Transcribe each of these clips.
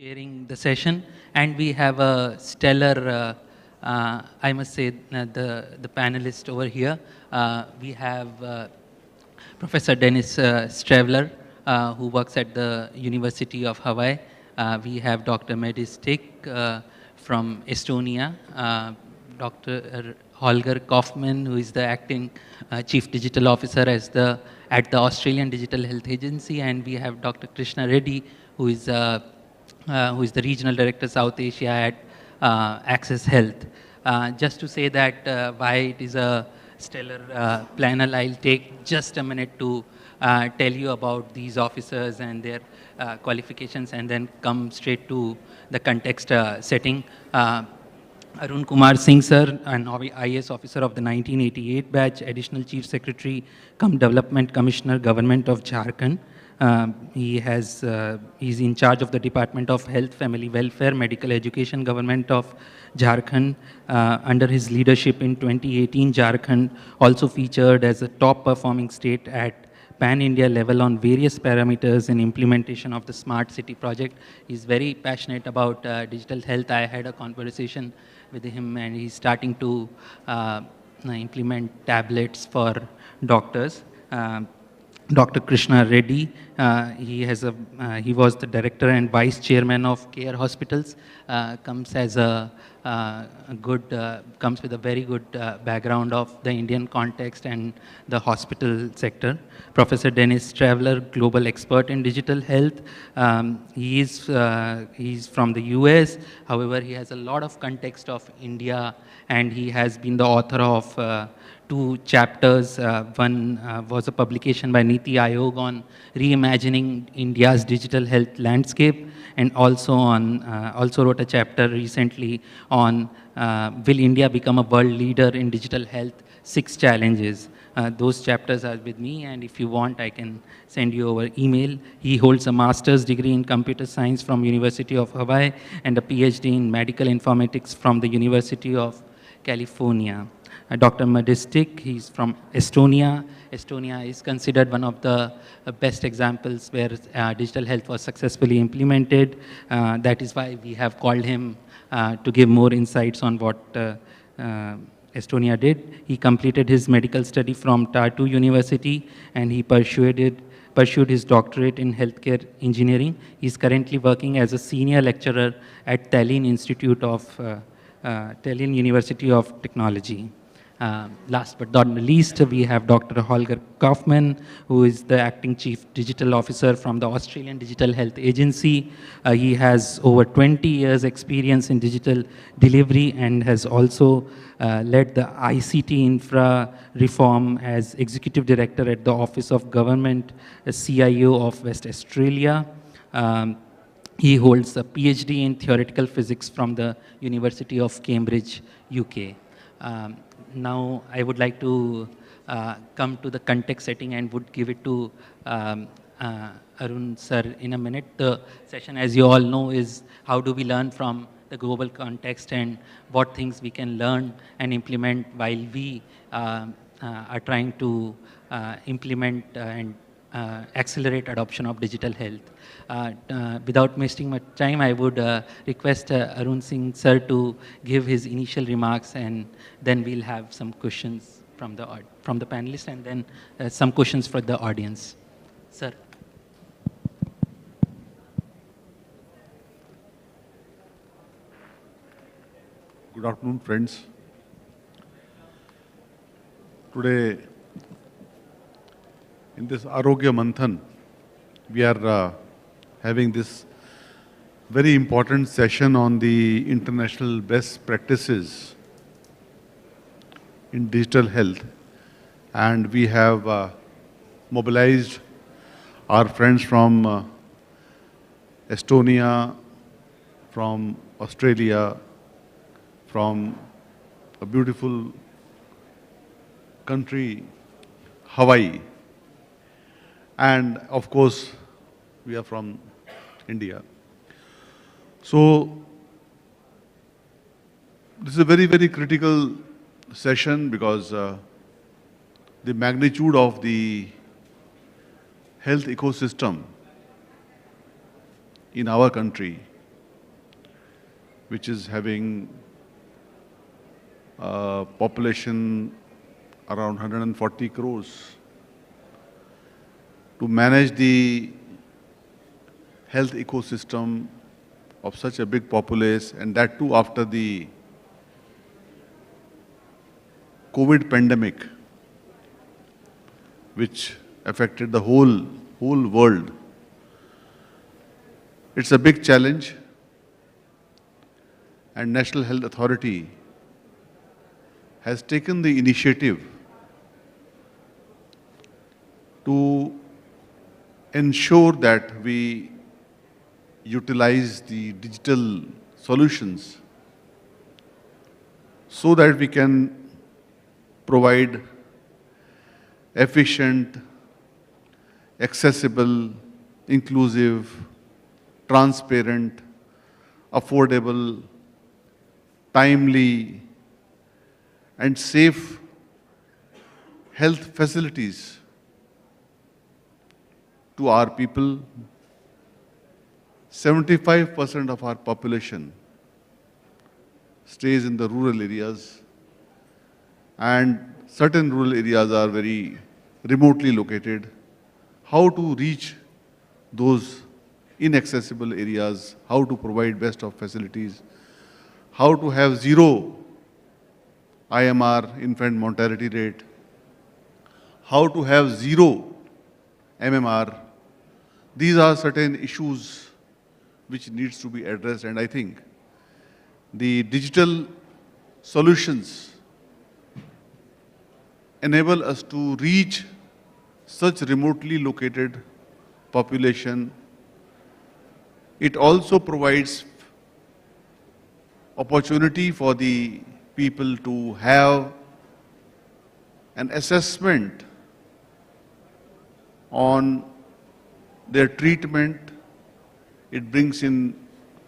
chairing the session, and we have a stellar, I must say, the panelist over here. We have Professor Dennis Stravler, who works at the University of Hawaii. We have Dr. Medistik from Estonia, Dr. Holger Kaufman, who is the acting Chief Digital Officer at the Australian Digital Health Agency, and we have Dr. Krishna Reddy, who is the Regional Director South Asia at Access Health. Just to say that why it is a stellar panel, I'll take just a minute to tell you about these officers and their qualifications, and then come straight to the context setting. Arun Kumar Singh sir, an IAS officer of the 1988 batch, Additional Chief Secretary, cum Development Commissioner, Government of Jharkhand. He's in charge of the Department of Health, Family Welfare, Medical Education, Government of Jharkhand. Under his leadership in 2018, Jharkhand also featured as a top performing state at pan-India level on various parameters in implementation of the Smart City project. He's very passionate about digital health. I had a conversation with him, and he's starting to implement tablets for doctors. Dr. Krishna Reddy, he was the director and vice chairman of Care Hospitals. Comes with a very good background of the Indian context and the hospital sector. Professor Dennis Stravler, global expert in digital health. He's from the US. However, he has a lot of context of India, and he has been the author of two chapters. One was a publication by Niti Aayog on reimagining India's digital health landscape, and also wrote a chapter recently on Will India become a world leader in digital health? 6 challenges. Those chapters are with me, and if you want, I can send you over email. He holds a master's degree in computer science from University of Hawaii and a PhD in medical informatics from the University of California. Dr. Medistik, he's from Estonia. Estonia is considered one of the best examples where digital health was successfully implemented. That is why we have called him to give more insights on what Estonia did. He completed his medical study from Tartu University, and he pursued his doctorate in healthcare engineering. He's currently working as a senior lecturer at Tallinn University of Technology. Last but not least, we have Dr. Holger Kaufman, who is the acting chief digital officer from the Australian Digital Health Agency. He has over 20 years experience in digital delivery and has also led the ICT infra reform as executive director at the Office of Government CIO of West Australia. He holds a PhD in theoretical physics from the University of Cambridge, UK. Now, I would like to come to the context setting and would give it to Arun sir in a minute. The session, as you all know, is how do we learn from the global context and what things we can learn and implement while we are trying to implement and accelerate adoption of digital health. Without wasting much time, I would request Arun Singh sir to give his initial remarks, and then we'll have some questions from the panelists, and then some questions for the audience. Sir. Good afternoon, friends. Today, in this Arogya Manthan, we are having this very important session on the international best practices in digital health. And we have mobilized our friends from Estonia, from Australia, from a beautiful country, Hawaii. And of course, we are from India. So, this is a very, very critical session because the magnitude of the health ecosystem in our country which is having a population around 140 crores, to manage the health ecosystem of such a big populace, and that too after the COVID pandemic, which affected the whole world. It's a big challenge, and National Health Authority has taken the initiative to ensure that we utilize the digital solutions so that we can provide efficient, accessible, inclusive, transparent, affordable, timely, and safe health facilities to our people. 75% of our population stays in the rural areas, and certain rural areas are very remotely located. How to reach those inaccessible areas, how to provide best of facilities, how to have zero IMR, infant mortality rate, how to have zero MMR. These are certain issues which needs to be addressed, and I think the digital solutions enable us to reach such remotely located population. It also provides opportunity for the people to have an assessment on their treatment. It brings in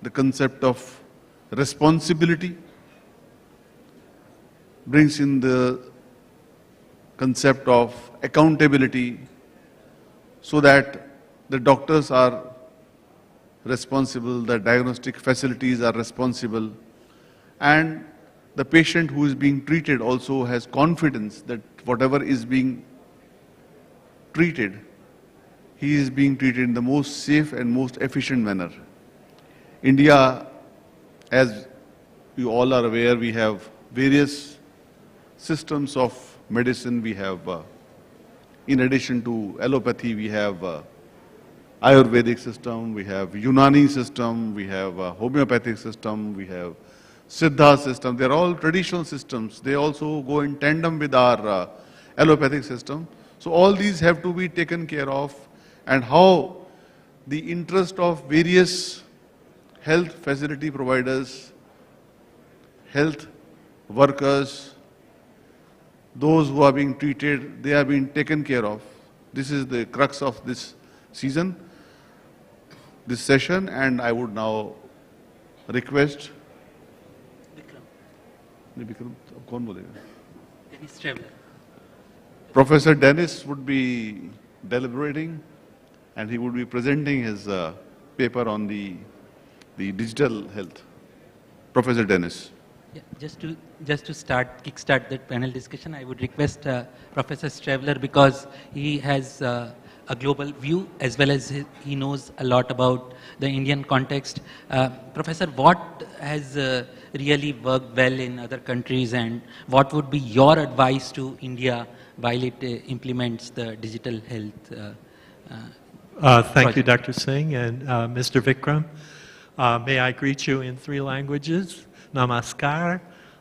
the concept of responsibility, brings in the concept of accountability, so that the doctors are responsible, the diagnostic facilities are responsible, and the patient who is being treated also has confidence that whatever is being treated, he is being treated in the most safe and most efficient manner. India, as you all are aware, we have various systems of medicine. We have, in addition to allopathy, we have Ayurvedic system, we have Unani system, we have homeopathic system, we have Siddha system. They are all traditional systems. They also go in tandem with our allopathic system. So all these have to be taken care of, and how the interest of various health facility providers, health workers, those who are being treated, they are being taken care of. This is the crux of this season, this session, and I would now request Vikram, कौन बोलेगा? Professor Dennis would be deliberating, and he would be presenting his paper on the digital health. Professor Dennis. Yeah, just to kickstart that panel discussion, I would request Professor Stravler, because he has a global view as well as he knows a lot about the Indian context. Professor, what has really worked well in other countries, and what would be your advice to India while it implements the digital health? Thank you, Dr. Singh, and Mr. Vikram. May I greet you in 3 languages? Namaskar,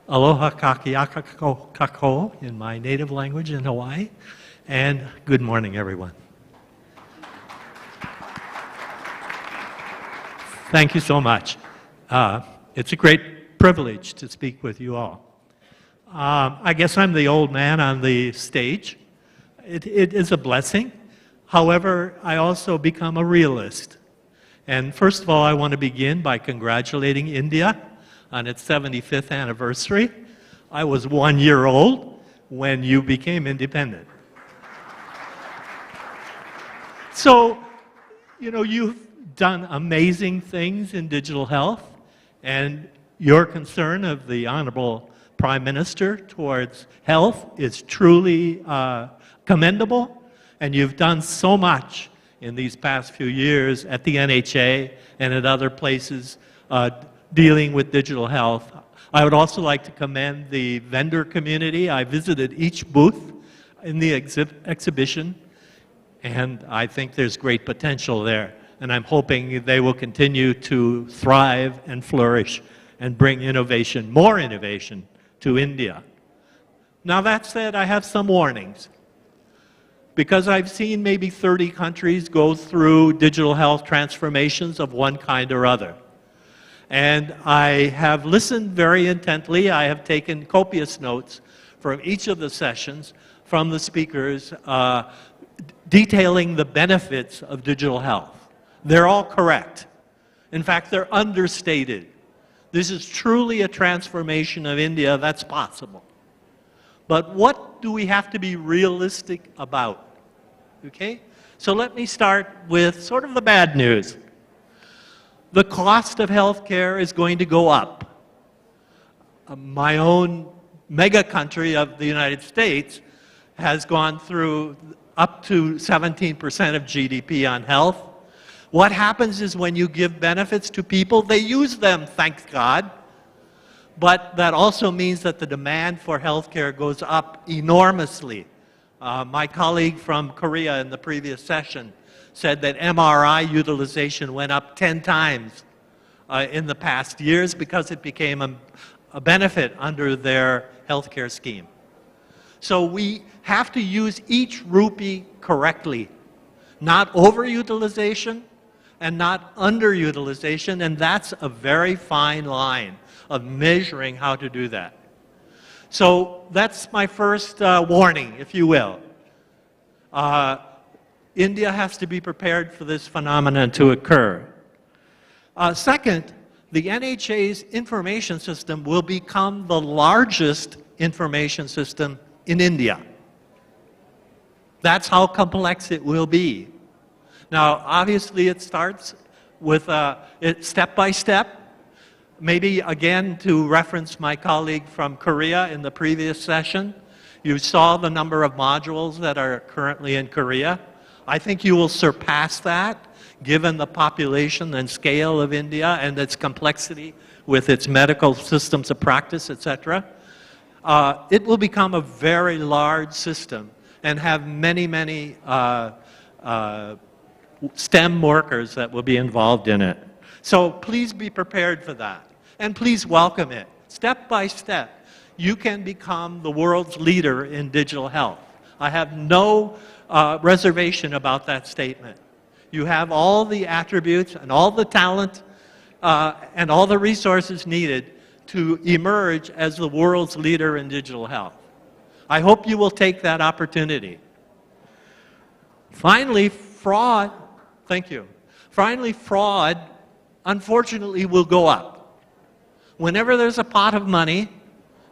aloha kakiaka kako in my native language in Hawaii, and good morning, everyone. Thank you so much. It's a great privilege to speak with you all. I guess I'm the old man on the stage. It is a blessing. However, I also become a realist. And first of all, I want to begin by congratulating India on its 75th anniversary. I was 1 year old when you became independent. So, you know, you've done amazing things in digital health, and your concern of the Honorable Prime Minister towards health is truly commendable, and you've done so much in these past few years at the NHA and at other places dealing with digital health. I would also like to commend the vendor community. I visited each booth in the exhibition, and I think there's great potential there. And I'm hoping they will continue to thrive and flourish and bring innovation, more innovation, to India. Now that said, I have some warnings. Because I've seen maybe 30 countries go through digital health transformations of one kind or other. And I have listened very intently. I have taken copious notes from each of the sessions from the speakers detailing the benefits of digital health. They're all correct. In fact, they're understated. This is truly a transformation of India that's possible. But what do we have to be realistic about? Okay? So let me start with sort of the bad news. The cost of health care is going to go up. My own mega country of the United States has gone through up to 17% of GDP on health. What happens is when you give benefits to people, they use them, thank God. But that also means that the demand for health care goes up enormously. My colleague from Korea in the previous session said that MRI utilization went up 10 times in the past years because it became a benefit under their healthcare scheme. So we have to use each rupee correctly, not overutilization and not underutilization, and that's a very fine line of measuring how to do that. So that's my first warning, if you will. India has to be prepared for this phenomenon to occur. Second, the NHA's information system will become the largest information system in India. That's how complex it will be. Now, obviously, it starts with step by step. Maybe, again, to reference my colleague from Korea in the previous session, you saw the number of modules that are currently in Korea. I think you will surpass that, given the population and scale of India and its complexity with its medical systems of practice, etc. It will become a very large system and have many, many STEM workers that will be involved in it. So please be prepared for that. And please welcome it. Step by step, you can become the world's leader in digital health. I have no reservation about that statement. You have all the attributes and all the talent and all the resources needed to emerge as the world's leader in digital health. I hope you will take that opportunity. Finally, fraud, thank you. Finally, fraud, unfortunately, will go up. Whenever there's a pot of money,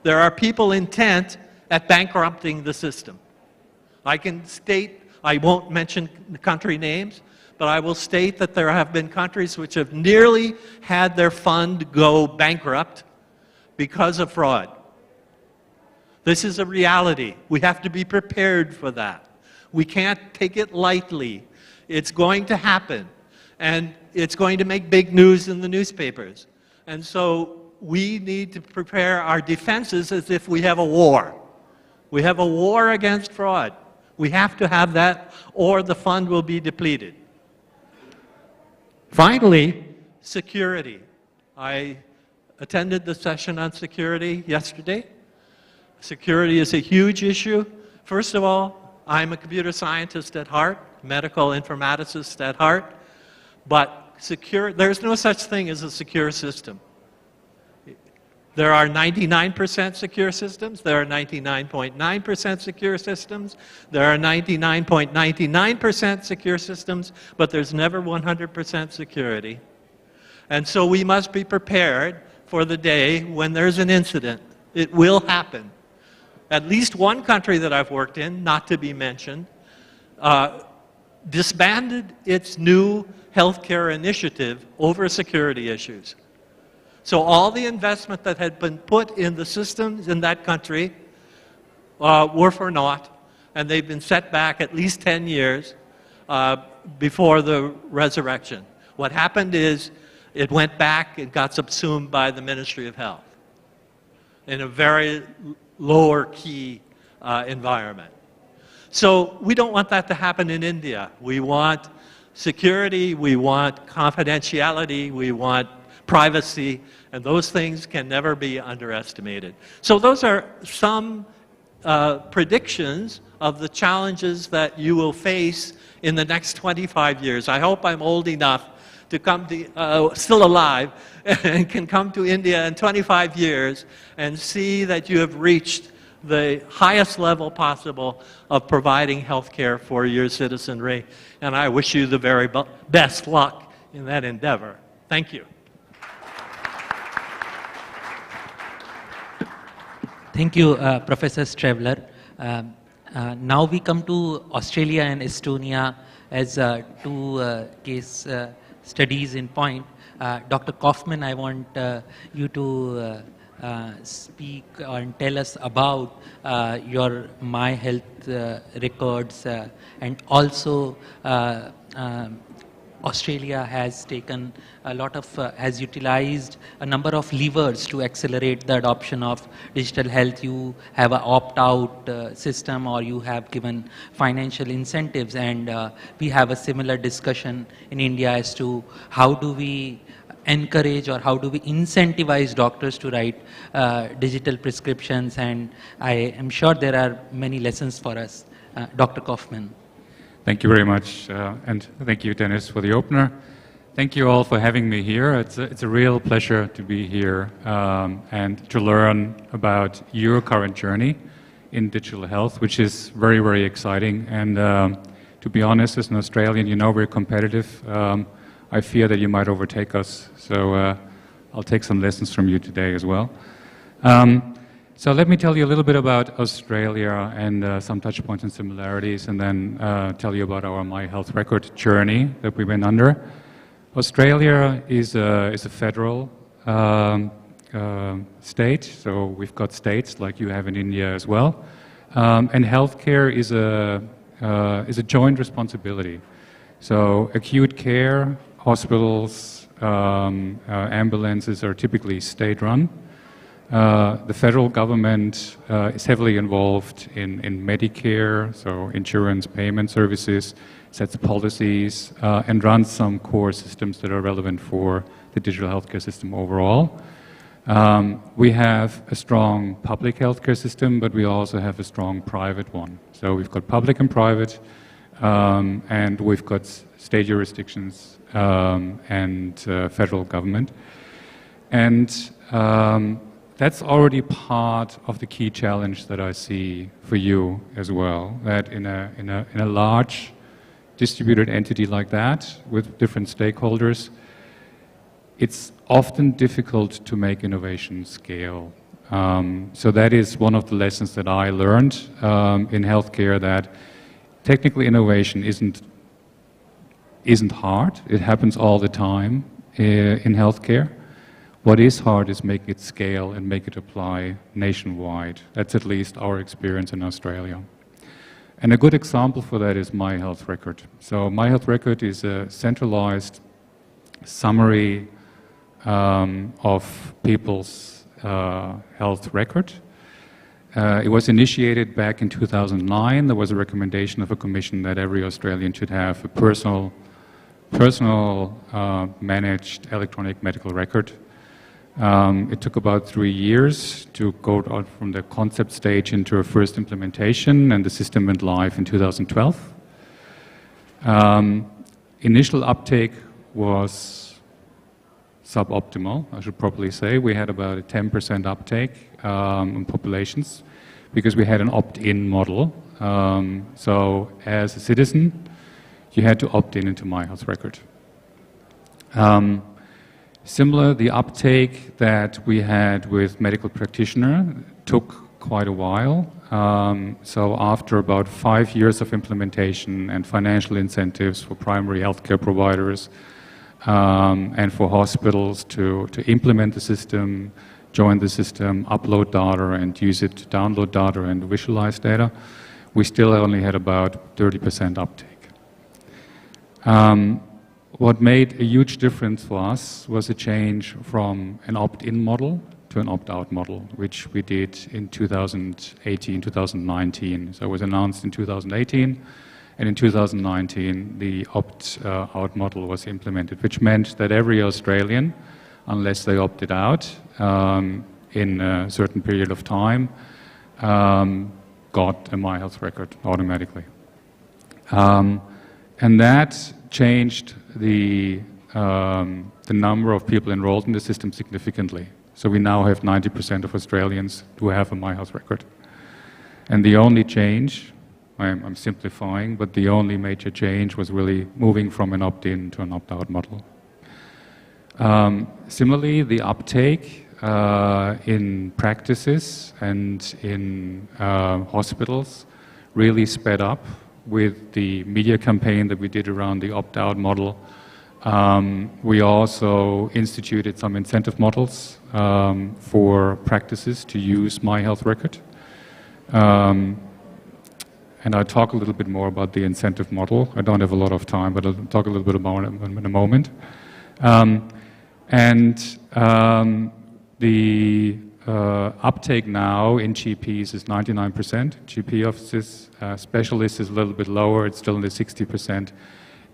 there are people intent at bankrupting the system. I can state, I won't mention the country names, but I will state that there have been countries which have nearly had their fund go bankrupt because of fraud. This is a reality. We have to be prepared for that. We can't take it lightly. It's going to happen, and it's going to make big news in the newspapers. And so we need to prepare our defenses as if we have a war. We have a war against fraud. We have to have that, or the fund will be depleted. Finally, security. I attended the session on security yesterday. Security is a huge issue. First of all, I'm a computer scientist at heart, medical informaticist at heart, but there's no such thing as a secure system. There are 99% secure systems, there are 99.9% secure systems, there are 99.99% secure systems, but there's never 100% security. And so we must be prepared for the day when there's an incident. It will happen. At least one country that I've worked in, not to be mentioned, disbanded its new healthcare initiative over security issues. So all the investment that had been put in the systems in that country were for naught, and they've been set back at least 10 years before the resurrection. What happened is it went back and got subsumed by the Ministry of Health in a very lower key environment. So we don't want that to happen in India. We want security, we want confidentiality, we want privacy, and those things can never be underestimated. So those are some predictions of the challenges that you will face in the next 25 years. I hope I'm old enough to come to, still alive, and can come to India in 25 years and see that you have reached the highest level possible of providing health care for your citizenry. And I wish you the very best luck in that endeavor. Thank you. Thank you, Professor Stravler. Now we come to Australia and Estonia as two case studies in point. Dr. Kaufman, I want you to speak and tell us about your My Health records, and also Australia has taken a lot of, has utilized a number of levers to accelerate the adoption of digital health. You have an opt-out system, or you have given financial incentives, and we have a similar discussion in India as to how do we encourage or how do we incentivize doctors to write digital prescriptions, and I am sure there are many lessons for us. Dr. Kaufman. Thank you very much, and thank you, Dennis, for the opener. Thank you all for having me here. It's a real pleasure to be here and to learn about your current journey in digital health, which is very, very exciting. And to be honest, as an Australian, you know we're competitive. I fear that you might overtake us, so I'll take some lessons from you today as well. So let me tell you a little bit about Australia and some touch points and similarities, and then tell you about our My Health Record journey that we went under. Australia is a federal state, so we've got states like you have in India as well. And healthcare is a joint responsibility. So acute care, hospitals, ambulances are typically state-run. The federal government is heavily involved in Medicare, so insurance payment services, sets policies, and runs some core systems that are relevant for the digital healthcare system overall. We have a strong public healthcare system, but we also have a strong private one. So we've got public and private, and we've got state jurisdictions and federal government. And that's already part of the key challenge that I see for you as well, that in a large distributed entity like that with different stakeholders, it's often difficult to make innovation scale. So that is one of the lessons that I learned in healthcare, that technical innovation isn't hard. It happens all the time in healthcare. What is hard is make it scale and make it apply nationwide. That's at least our experience in Australia. And a good example for that is My Health Record. So My Health Record is a centralized summary of people's health record. It was initiated back in 2009. There was a recommendation of a commission that every Australian should have a personal managed electronic medical record. It took about 3 years to go out from the concept stage into a first implementation, and the system went live in 2012. Initial uptake was suboptimal, I should probably say. We had about a 10% uptake in populations because we had an opt-in model. So as a citizen, you had to opt in into My Health Record. Similar, the uptake that we had with medical practitioner took quite a while. So after about 5 years of implementation and financial incentives for primary healthcare providers, and for hospitals to implement the system, join the system, upload data and use it to download data and visualize data, we still only had about 30% uptake. What made a huge difference for us was a change from an opt-in model to an opt-out model, which we did in 2018, 2019. So it was announced in 2018, and in 2019 the opt-out model was implemented, which meant that every Australian, unless they opted out in a certain period of time, got a My Health record automatically. And that changed the number of people enrolled in the system significantly. So we now have 90% of Australians who have a My Health record. And the only change, I'm simplifying, but the only major change was really moving from an opt-in to an opt-out model. Similarly, the uptake in practices and in hospitals really sped up with the media campaign that we did around the opt-out model. We also instituted some incentive models for practices to use My Health record. And I'll talk a little bit more about the incentive model. I don't have a lot of time, but I'll talk a little bit about it in a moment. The uptake now in GPs is 99%. GP offices, specialists is a little bit lower, it's still in the 60%.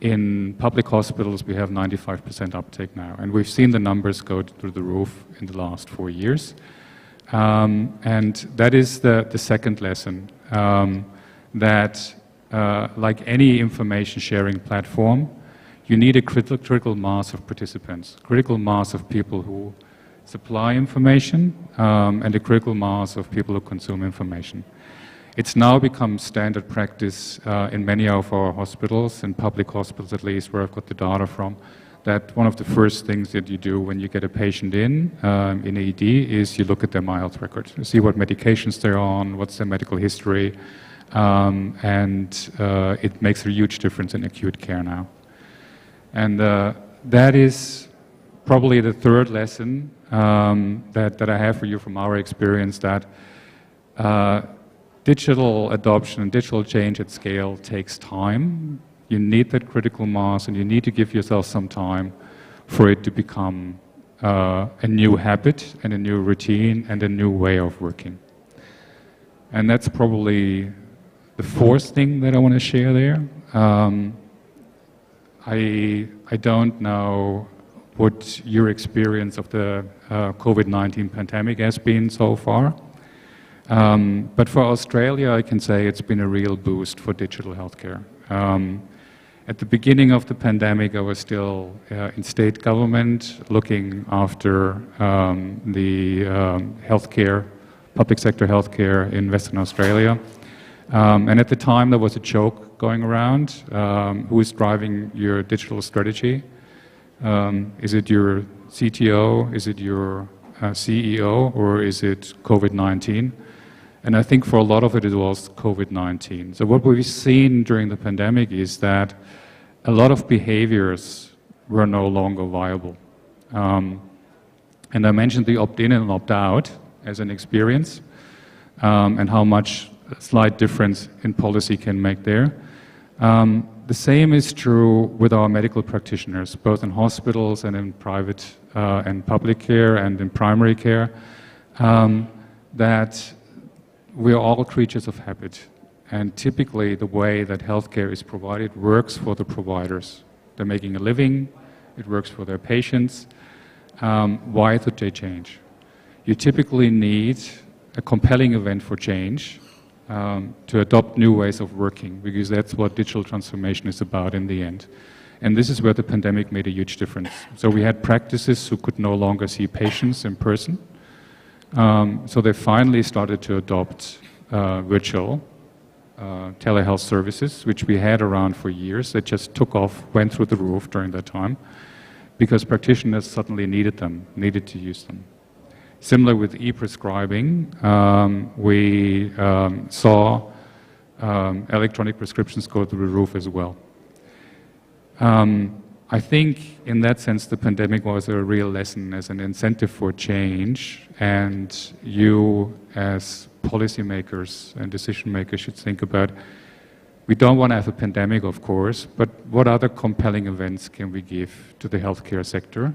In public hospitals, we have 95% uptake now. And we've seen the numbers go through the roof in the last 4 years. And that is the second lesson, that like any information sharing platform, you need a critical mass of participants, critical mass of people who supply information, and a critical mass of people who consume information. It's now become standard practice in many of our hospitals, in public hospitals at least, where I've got the data from, that one of the first things that you do when you get a patient in ED is you look at their My Health record, you see what medications they're on, what's their medical history, and it makes a huge difference in acute care now. And that is probably the third lesson that I have for you from our experience, that digital adoption and digital change at scale takes time. You need that critical mass, and you need to give yourself some time for it to become a new habit and a new routine and a new way of working. And that's probably the fourth thing that I want to share there. I don't know what your experience of the COVID-19 pandemic has been so far. But for Australia, I can say it's been a real boost for digital healthcare. At the beginning of the pandemic, I was still in state government looking after the healthcare, public sector healthcare in Western Australia. And at the time, there was a joke going around, who is driving your digital strategy? Is it your CTO? Is it your CEO? Or is it COVID-19? And I think for a lot of it, it was COVID-19. So what we've seen during the pandemic is that a lot of behaviors were no longer viable. And I mentioned the opt-in and opt-out as an experience, and how much a slight difference in policy can make there. The same is true with our medical practitioners, both in hospitals and in private and public care and in primary care, that we are all creatures of habit. And typically the way that healthcare is provided works for the providers. They're making a living, it works for their patients. Why should they change? You typically need a compelling event for change, to adopt new ways of working, because that's what digital transformation is about in the end. And this is where the pandemic made a huge difference. So we had practices who could no longer see patients in person. So they finally started to adopt virtual telehealth services, which we had around for years. That just took off, went through the roof during that time, because practitioners suddenly needed them, needed to use them. Similar with e-prescribing, we saw electronic prescriptions go through the roof as well. I think in that sense the pandemic was a real lesson as an incentive for change, and you as policymakers and decision makers should think about, we don't want to have a pandemic, of course, but what other compelling events can we give to the healthcare sector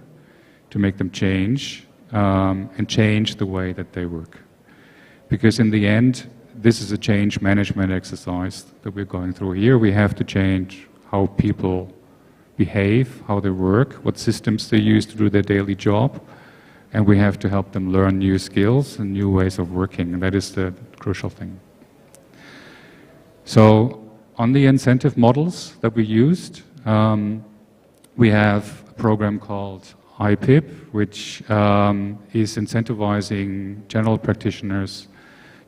to make them change and change the way that they work? Because in the end, this is a change management exercise that we're going through here. We have to change how people behave, how they work, what systems they use to do their daily job, and we have to help them learn new skills and new ways of working, and that is the crucial thing. So, on the incentive models that we used, we have a program called IPIP, which is incentivizing general practitioners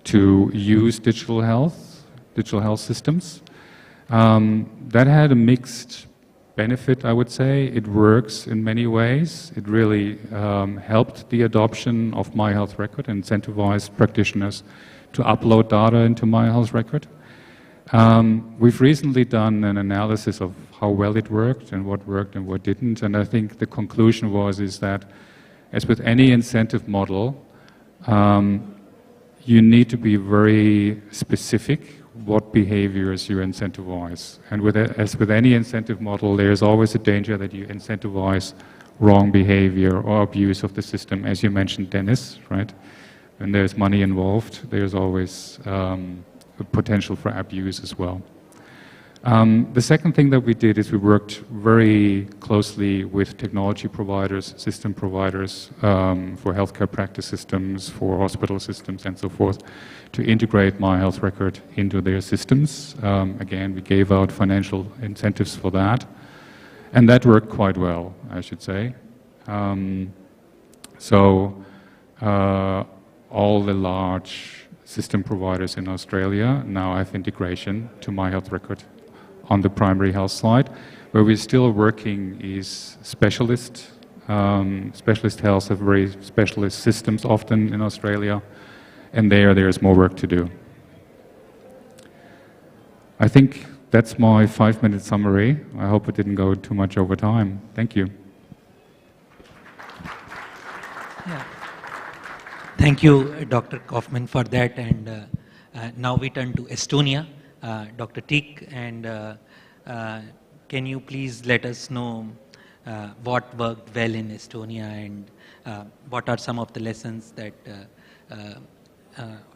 to use digital health systems. That had a mixed benefit, I would say. It works in many ways. It really helped the adoption of My Health Record, incentivized practitioners to upload data into My Health Record. We've recently done an analysis of how well it worked and what didn't, and I think the conclusion is that, as with any incentive model, you need to be very specific what behaviors you incentivize. And as with any incentive model, there's always a danger that you incentivize wrong behavior or abuse of the system, as you mentioned, Dennis, right? When there's money involved, there's always potential for abuse as well. The second thing that we did is we worked very closely with technology providers, system providers for healthcare practice systems, for hospital systems and so forth, to integrate My Health Record into their systems. Again, we gave out financial incentives for that, and that worked quite well, I should say. All the large system providers in Australia now have integration to My Health Record on the primary health side. Where we're still working is specialist health have very specialist systems often in Australia, and there's more work to do. I think that's my 5-minute summary. I hope it didn't go too much over time. Thank you. Yeah. Thank you, Dr. Kaufman, for that. And now we turn to Estonia. Dr. Teak, and can you please let us know what worked well in Estonia, and what are some of the lessons that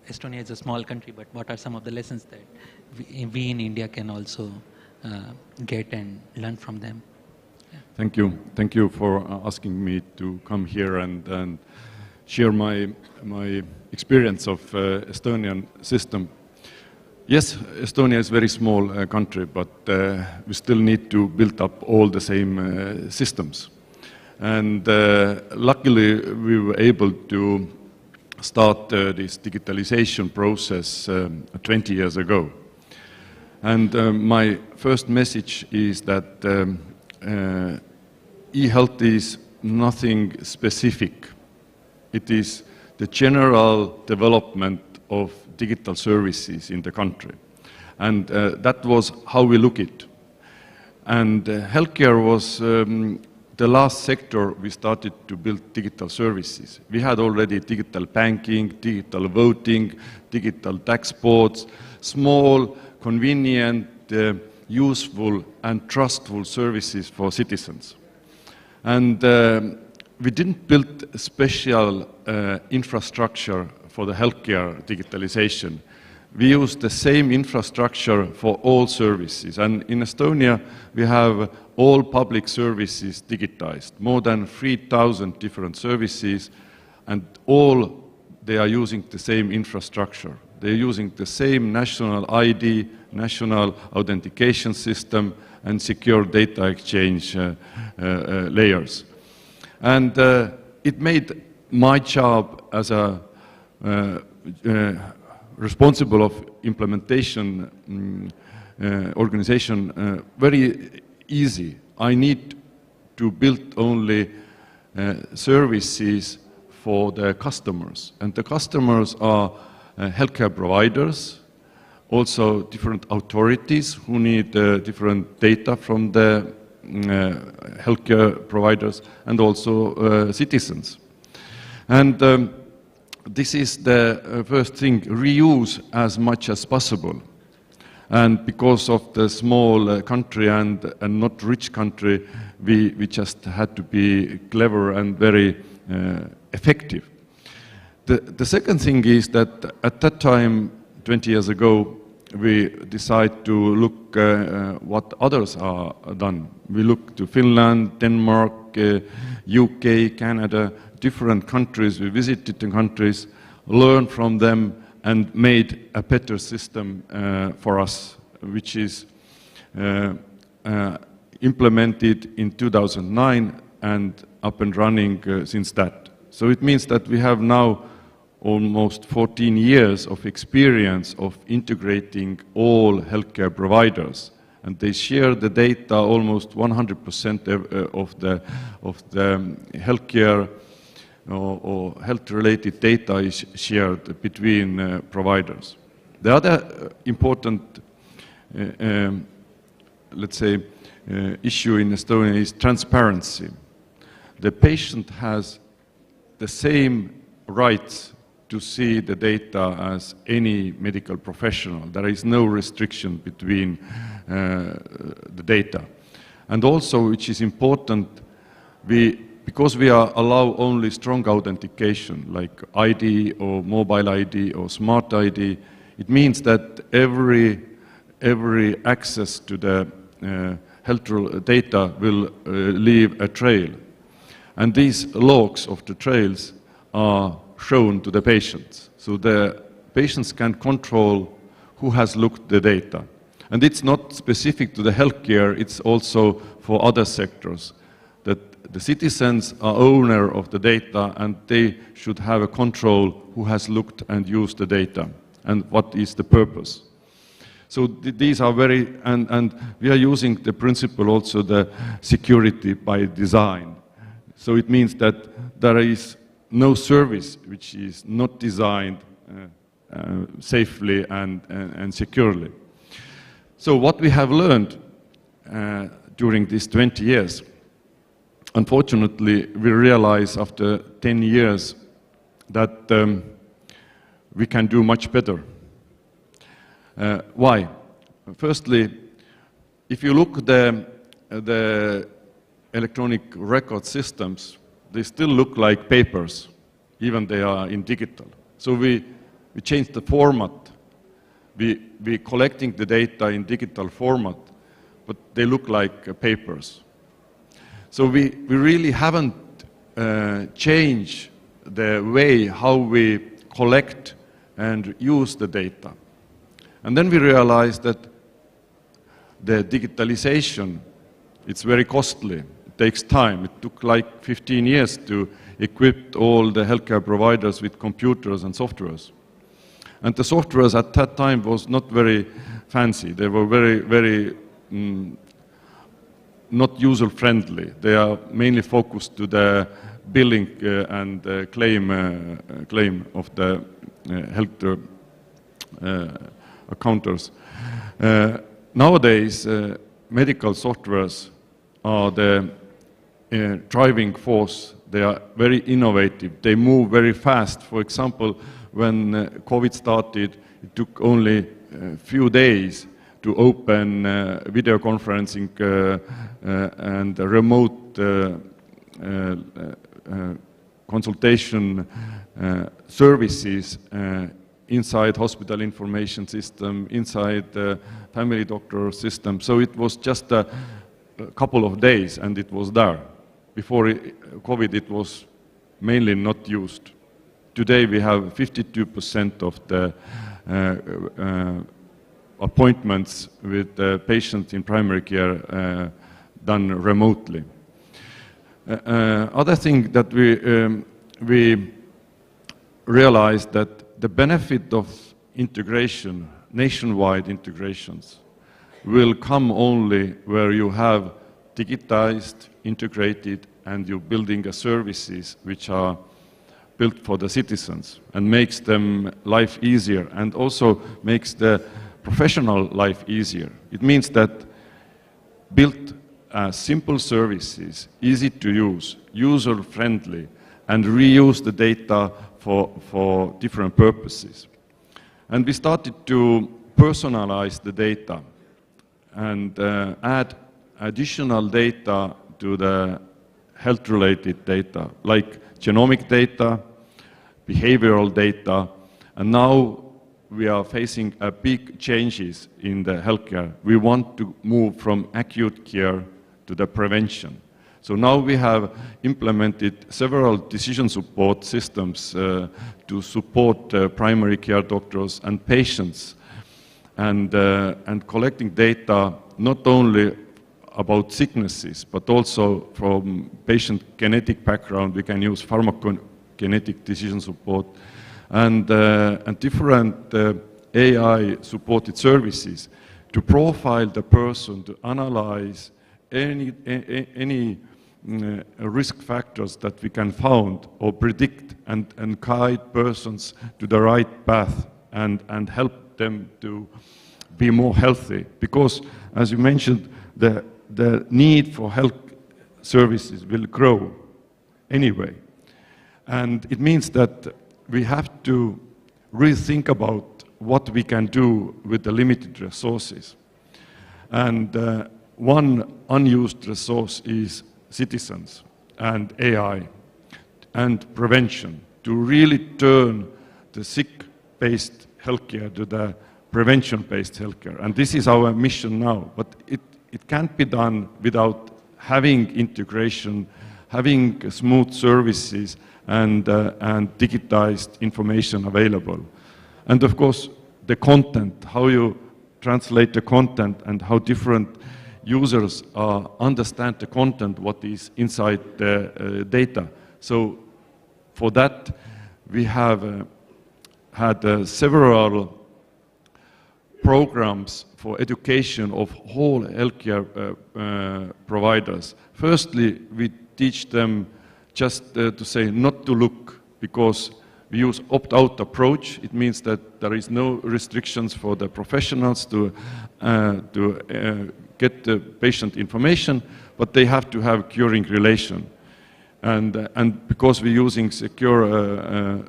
Estonia is a small country, but what are some of the lessons that we in India can also get and learn from them? Yeah. Thank you. Thank you for asking me to come here and share my experience of Estonian system. Yes, Estonia is a very small country, but we still need to build up all the same systems. And luckily, we were able to start this digitalization process 20 years ago. And my first message is that e-health is nothing specific. It is the general development of digital services in the country. And that was how we look at it. And healthcare was the last sector we started to build digital services. We had already digital banking, digital voting, digital tax boards, small, convenient, useful and trustful services for citizens. And we didn't build a special infrastructure for the healthcare digitalization. We use the same infrastructure for all services. And in Estonia, we have all public services digitized, more than 3,000 different services, and all they are using the same infrastructure. They're using the same national ID, national authentication system, and secure data exchange layers. And it made my job as a responsible of implementation organization very easy. I need to build only services for the customers, and the customers are healthcare providers, also different authorities who need different data from the healthcare providers and also citizens. And this is the first thing, reuse as much as possible. And because of the small country and not rich country, we just had to be clever and very effective. The second thing is that at that time, 20 years ago, we decided to look what others are done. We looked to Finland, Denmark, UK, Canada, different countries. We visited the countries, learned from them, and made a better system for us, which is implemented in 2009 and up and running since that. So it means that we have now almost 14 years of experience of integrating all healthcare providers, and they share the data. Almost 100% of the healthcare or health-related data is shared between providers. The other important, let's say, issue in Estonia is transparency. The patient has the same rights to see the data as any medical professional. There is no restriction between the data. And also, which is important, because we allow only strong authentication, like ID or mobile ID or smart ID, it means that every access to the health data will leave a trail. And these logs of the trails are shown to the patients. So the patients can control who has looked the data. And it's not specific to the healthcare, it's also for other sectors, that the citizens are owner of the data and they should have a control who has looked and used the data and what is the purpose. So these are very, and we are using the principle also, the security by design. So it means that there is no service which is not designed safely and securely. So what we have learned during these 20 years, unfortunately, we realize after 10 years that we can do much better. Why? Firstly, if you look at the electronic record systems, they still look like papers, even they are in digital. So we changed the format. We're collecting the data in digital format, but they look like papers. So we really haven't changed the way how we collect and use the data. And then we realized that the digitalization, it's very costly. It takes time. It took like 15 years to equip all the healthcare providers with computers and softwares. And the softwares at that time was not very fancy. They were very not user-friendly. They are mainly focused to the billing and claim of the health accounters. Nowadays, medical softwares are the driving force. They are very innovative. They move very fast. For example, when COVID started, it took only a few days to open video conferencing and remote consultation services inside hospital information system, inside the family doctor system. So it was just a couple of days and it was there. Before COVID, it was mainly not used. Today we have 52% of the appointments with the patients in primary care done remotely. Other thing that we realized that the benefit of integration, nationwide integrations, will come only where you have digitized, integrated, and you're building services which are built for the citizens and makes them life easier and also makes the professional life easier. It means that built simple services, easy to use, user-friendly, and reuse the data for different purposes. And we started to personalize the data and add additional data to the health-related data, like genomic data, behavioral data, and now we are facing big changes in the healthcare. We want to move from acute care to the prevention. So now we have implemented several decision support systems to support primary care doctors and patients, and collecting data not only about sicknesses, but also from patient genetic background. We can use pharmacokinetic decision support and different AI-supported services to profile the person, to analyze any risk factors that we can find or predict and guide persons to the right path and help them to be more healthy. Because, as you mentioned, the need for health services will grow anyway. And it means that we have to rethink about what we can do with the limited resources. And one unused resource is citizens and AI and prevention, to really turn the sick-based healthcare to the prevention-based healthcare. And this is our mission now, but it can't be done without having integration, having smooth services, and digitized information available. And of course, the content, how you translate the content and how different users understand the content, what is inside the data. So for that, we have had several programs for education of whole healthcare providers. Firstly, we teach them just to say not to look, because we use opt-out approach. It means that there is no restrictions for the professionals to get the patient information, but they have to have curing relation. And because we're using secure,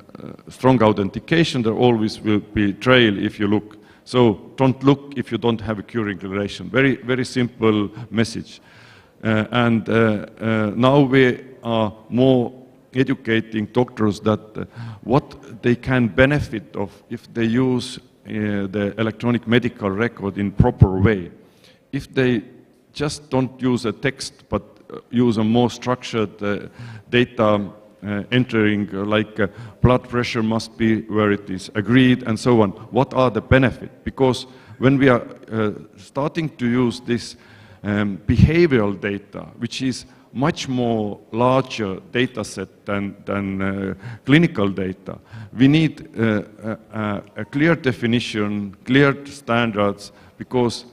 strong authentication, there always will be trail if you look. So don't look if you don't have a curing relation. Very, very simple message. Now we are more educating doctors that what they can benefit of if they use the electronic medical record in proper way. If they just don't use a text but use a more structured data entering, like blood pressure must be where it is agreed and so on, what are the benefits? Because when we are starting to use this behavioral data, which is much more larger data set than clinical data, we need a clear definition, clear standards, because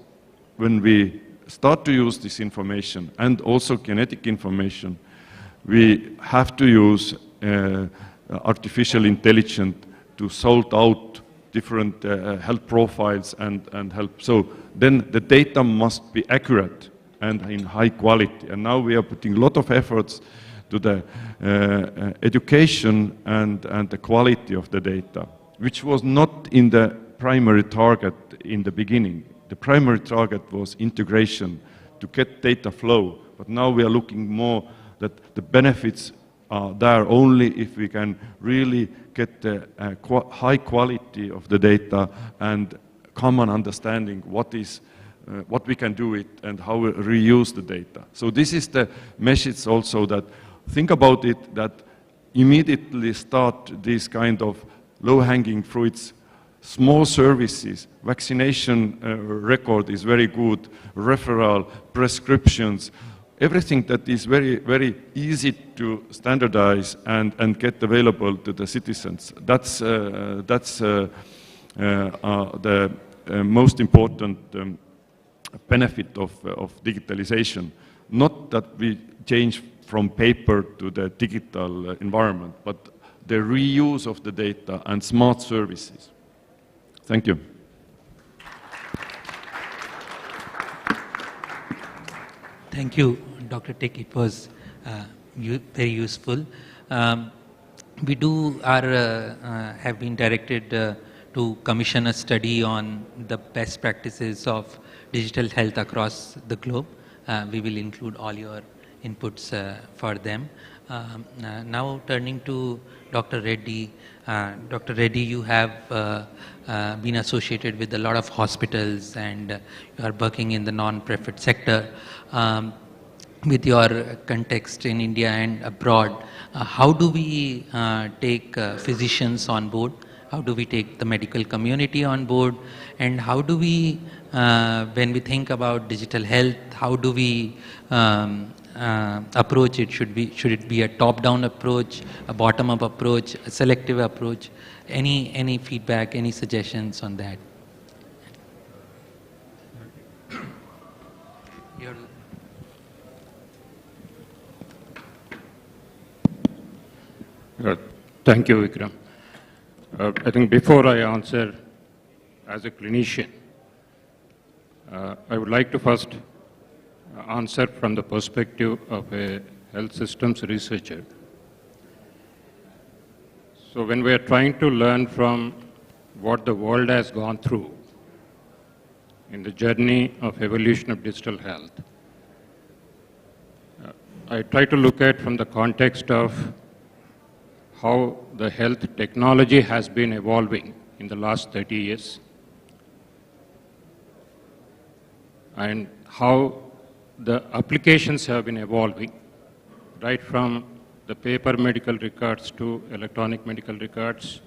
when we start to use this information and also genetic information, we have to use artificial intelligence to sort out different health profiles and help. So then the data must be accurate and in high quality. And now we are putting a lot of efforts to the education and the quality of the data, which was not in the primary target in the beginning. The primary target was integration to get data flow, but now we are looking more that the benefits are there only if we can really get the high quality of the data and common understanding what we can do with and how we reuse the data. So this is the message also, that think about it, that immediately start this kind of low-hanging fruits, small services. Vaccination record is very good, referral, prescriptions, everything that is very, very easy to standardize and get available to the citizens. That's the most important benefit of digitalization. Not that we change from paper to the digital environment, but the reuse of the data and smart services. Thank you. Thank you, Dr. Tick. It was very useful. We have been directed to commission a study on the best practices of digital health across the globe. We will include all your inputs for them. Now turning to Dr. Reddy. Dr. Reddy, you have been associated with a lot of hospitals and you are working in the non-profit sector. With your context in India and abroad, how do we take physicians on board? How do we take the medical community on board? And how do we, when we think about digital health, how do we approach it? Should it be a top-down approach, a bottom-up approach, a selective approach? Any feedback, any suggestions on that? Thank you, Vikram. I think before I answer as a clinician, I would like to first answer from the perspective of a health systems researcher. So when we are trying to learn from what the world has gone through in the journey of evolution of digital health, I try to look at from the context of how the health technology has been evolving in the last 30 years and how the applications have been evolving, right from the paper medical records to electronic medical records.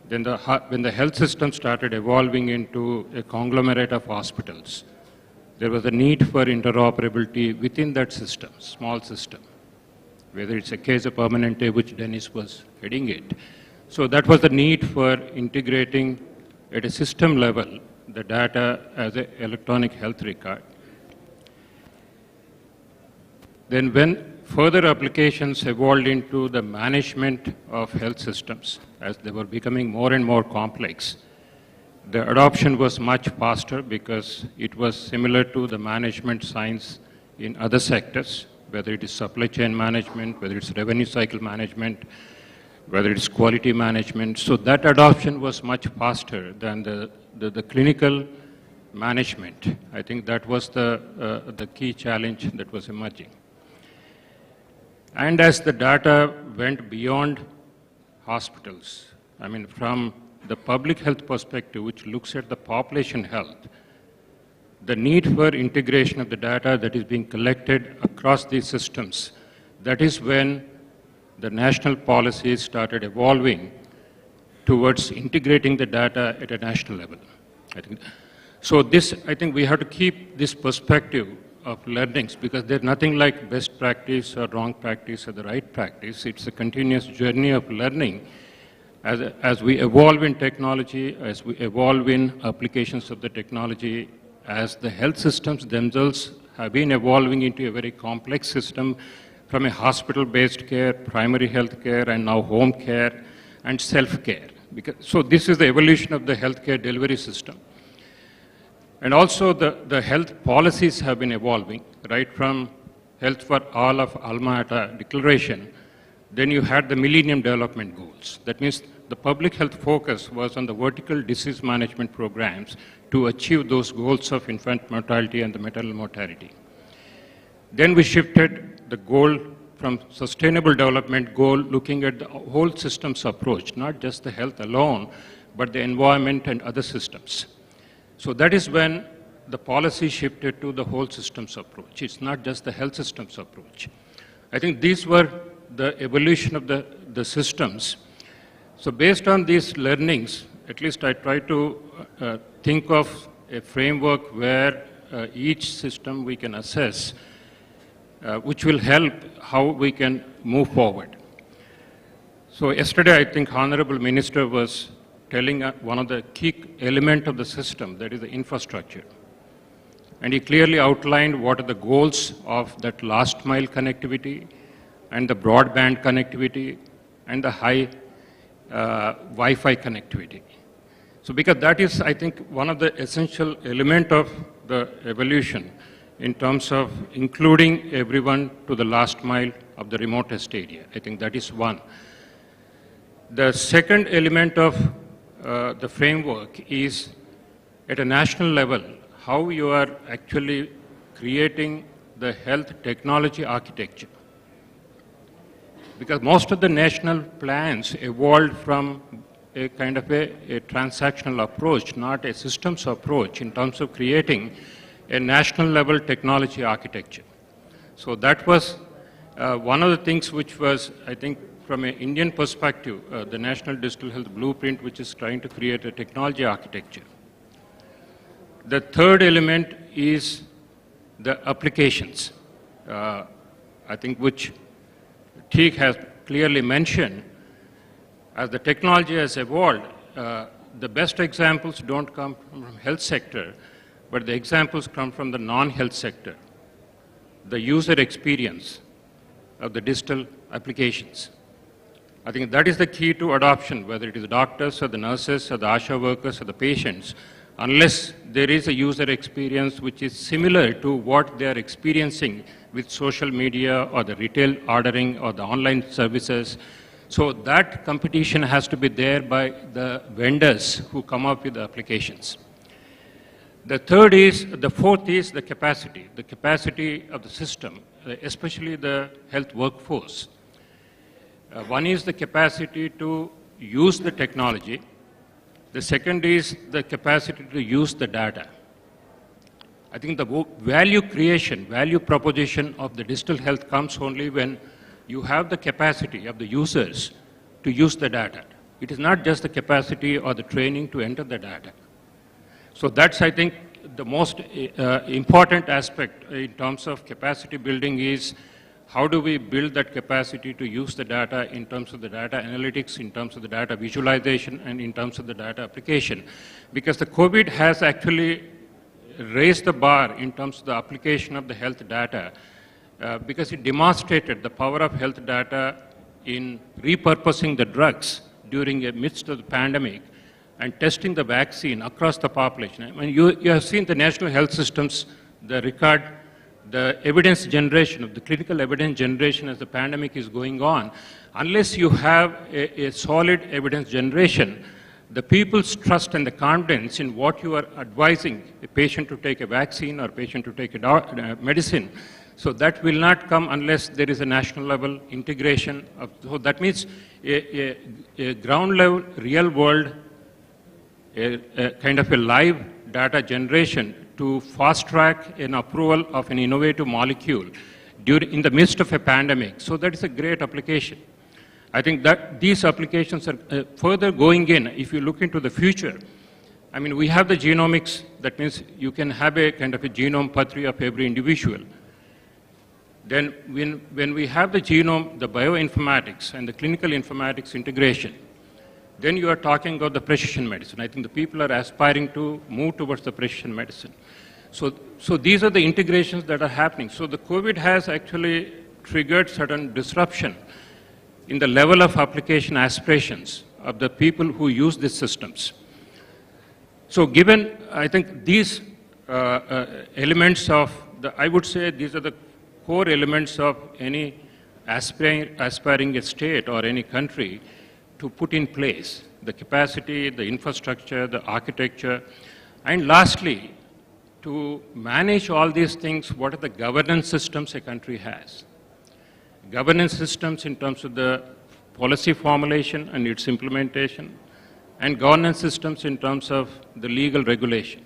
Then when the health system started evolving into a conglomerate of hospitals, there was a need for interoperability within that system, small system, whether it's a case of permanente, which Dennis was heading it. So that was the need for integrating at a system level the data as an electronic health record. Then when further applications evolved into the management of health systems, as they were becoming more and more complex, the adoption was much faster because it was similar to the management science in other sectors, whether it is supply chain management, whether it's revenue cycle management, whether it's quality management. So that adoption was much faster than the clinical management. I think that was the key challenge that was emerging. And as the data went beyond hospitals, I mean from the public health perspective, which looks at the population health, the need for integration of the data that is being collected across these systems, that is when the national policies started evolving towards integrating the data at a national level. I think we have to keep this perspective of learnings because there's nothing like best practice or wrong practice or the right practice. It's a continuous journey of learning as we evolve in technology, as we evolve in applications of the technology, as the health systems themselves have been evolving into a very complex system from a hospital-based care, primary health care, and now home care and self-care. So this is the evolution of the healthcare delivery system. And also the health policies have been evolving, right from Health for All of Alma Ata Declaration. Then you had the Millennium Development Goals. That means the public health focus was on the vertical disease management programs to achieve those goals of infant mortality and the maternal mortality. Then we shifted the goal from sustainable development goal, looking at the whole systems approach, not just the health alone, but the environment and other systems. So that is when the policy shifted to the whole systems approach. It's not just the health systems approach. I think these were the evolution of the systems. So based on these learnings, at least I try to think of a framework where each system we can assess, which will help how we can move forward. So yesterday, I think Honorable Minister was telling one of the key element of the system, that is the infrastructure. And he clearly outlined what are the goals of that last mile connectivity and the broadband connectivity and the high Wi-Fi connectivity. So because that is, I think, one of the essential element of the evolution in terms of including everyone to the last mile of the remotest area. I think that is one. The second element of the framework is at a national level, how you are actually creating the health technology architecture. Because most of the national plans evolved from a kind of a transactional approach, not a systems approach in terms of creating a national level technology architecture. So that was one of the things which was, I think, from an Indian perspective, the National Digital Health Blueprint, which is trying to create a technology architecture. The third element is the applications, I think, which Teague has clearly mentioned. As the technology has evolved, the best examples don't come from health sector, but the examples come from the non-health sector, the user experience of the digital applications. I think that is the key to adoption, whether it is the doctors or the nurses or the ASHA workers or the patients, unless there is a user experience which is similar to what they are experiencing with social media or the retail ordering or the online services. So that competition has to be there by the vendors who come up with the applications. The fourth is the capacity of the system, especially the health workforce. One is the capacity to use the technology. The second is the capacity to use the data. I think the value creation, value proposition of the digital health comes only when you have the capacity of the users to use the data. It is not just the capacity or the training to enter the data. So that's, I think, the most important aspect in terms of capacity building is how do we build that capacity to use the data in terms of the data analytics, in terms of the data visualization, and in terms of the data application. Because the COVID has actually raised the bar in terms of the application of the health data because it demonstrated the power of health data in repurposing the drugs during the midst of the pandemic and testing the vaccine across the population. I mean, you have seen the national health systems, the record, the evidence generation, the clinical evidence generation as the pandemic is going on. Unless you have a solid evidence generation, the people's trust and the confidence in what you are advising a patient to take a vaccine or a patient to take a medicine, so that will not come unless there is a national level integration. So that means a ground level, real world, a kind of a live data generation to fast track an approval of an innovative molecule in the midst of a pandemic. So that is a great application. I think that these applications are further going in. If you look into the future, I mean, we have the genomics. That means you can have a kind of a genome patri of every individual. Then when we have the genome, the bioinformatics and the clinical informatics integration, then you are talking about the precision medicine. I think the people are aspiring to move towards the precision medicine. So these are the integrations that are happening. So the COVID has actually triggered certain disruption in the level of application aspirations of the people who use these systems. So given, I think, these elements of I would say these are the core elements of any aspiring state or any country to put in place: the capacity, the infrastructure, the architecture, and lastly, to manage all these things, what are the governance systems a country has? Governance systems in terms of the policy formulation and its implementation, and governance systems in terms of the legal regulation.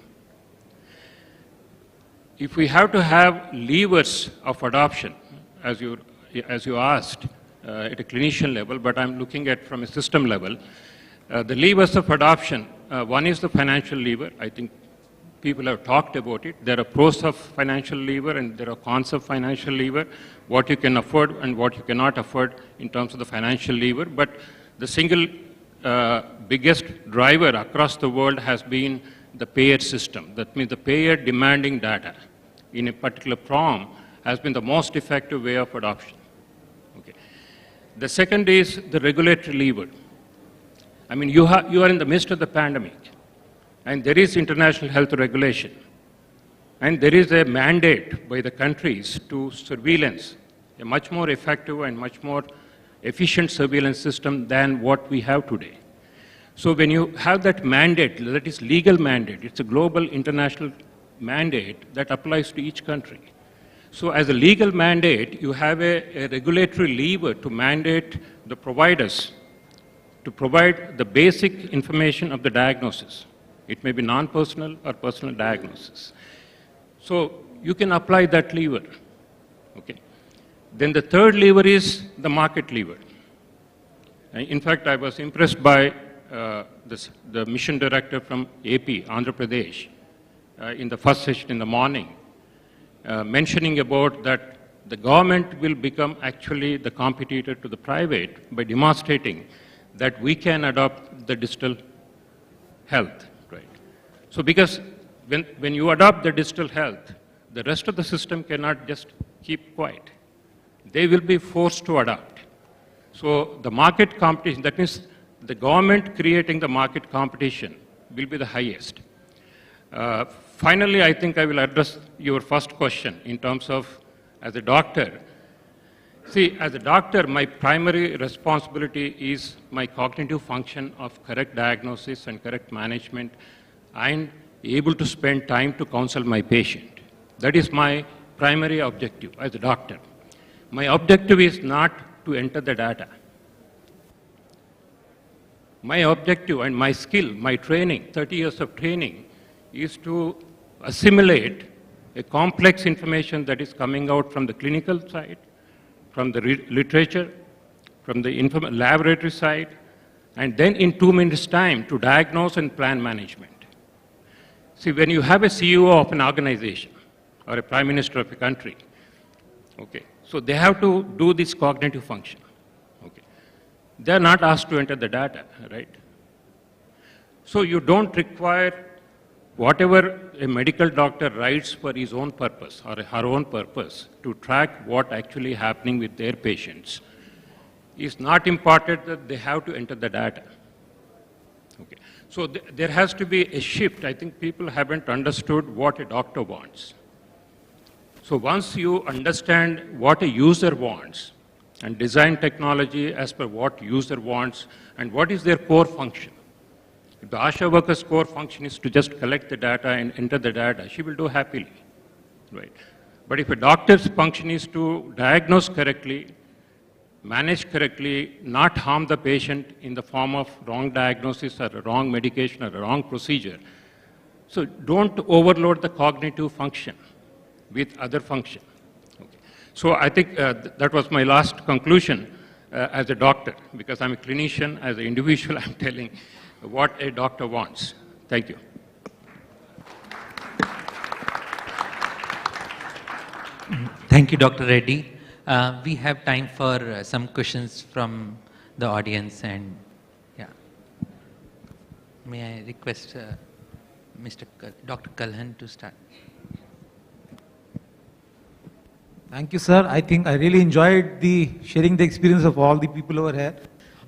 If we have to have levers of adoption, as you asked, at a clinician level, but I'm looking at from a system level, the levers of adoption, one is the financial lever. I think people have talked about it. There are pros of financial lever and there are cons of financial lever, what you can afford and what you cannot afford in terms of the financial lever. But the single biggest driver across the world has been the payer system. That means the payer demanding data in a particular form has been the most effective way of adoption. Okay. The second is the regulatory lever. I mean, you are in the midst of the pandemic, and there is international health regulation. And there is a mandate by the countries to surveillance, a much more effective and much more efficient surveillance system than what we have today. So when you have that mandate, that is legal mandate, it's a global international mandate that applies to each country. So as a legal mandate, you have a regulatory lever to mandate the providers to provide the basic information of the diagnosis. It may be non-personal or personal diagnosis. So you can apply that lever. Okay. Then the third lever is the market lever. In fact, I was impressed by the mission director from AP, Andhra Pradesh, in the first session in the morning, mentioning about that the government will become actually the competitor to the private by demonstrating that we can adopt the digital health, right? So because when you adopt the digital health, the rest of the system cannot just keep quiet. They will be forced to adapt. So the market competition, that means the government creating the market competition will be the highest. Finally, I think I will address your first question in terms of as a doctor. See, as a doctor, my primary responsibility is my cognitive function of correct diagnosis and correct management and able to spend time to counsel my patient. That is my primary objective as a doctor. My objective is not to enter the data. My objective and my skill, my training, 30 years of training, is to assimilate a complex information that is coming out from the clinical side, from the literature, from the laboratory side, and then in 2 minutes' time to diagnose and plan management. See, when you have a CEO of an organization or a prime minister of a country, okay, so they have to do this cognitive function. Okay. They are not asked to enter the data, right? So you don't require whatever a medical doctor writes for his own purpose or her own purpose to track what actually happening with their patients. It's not important that they have to enter the data. Okay. So there has to be a shift. I think people haven't understood what a doctor wants. So once you understand what a user wants and design technology as per what user wants and what is their core function. If the ASHA worker's core function is to just collect the data and enter the data, she will do happily, right? But if a doctor's function is to diagnose correctly, manage correctly, not harm the patient in the form of wrong diagnosis or a wrong medication or a wrong procedure, so don't overload the cognitive function with other function. Okay. So I think that was my last conclusion as a doctor, because I'm a clinician, as an individual, I'm telling what a doctor wants. Thank you. Thank you, Dr. Reddy. We have time for some questions from the audience, and yeah. May I request Dr. Kalhan to start? Thank you, sir. I think I really enjoyed sharing the experience of all the people over here.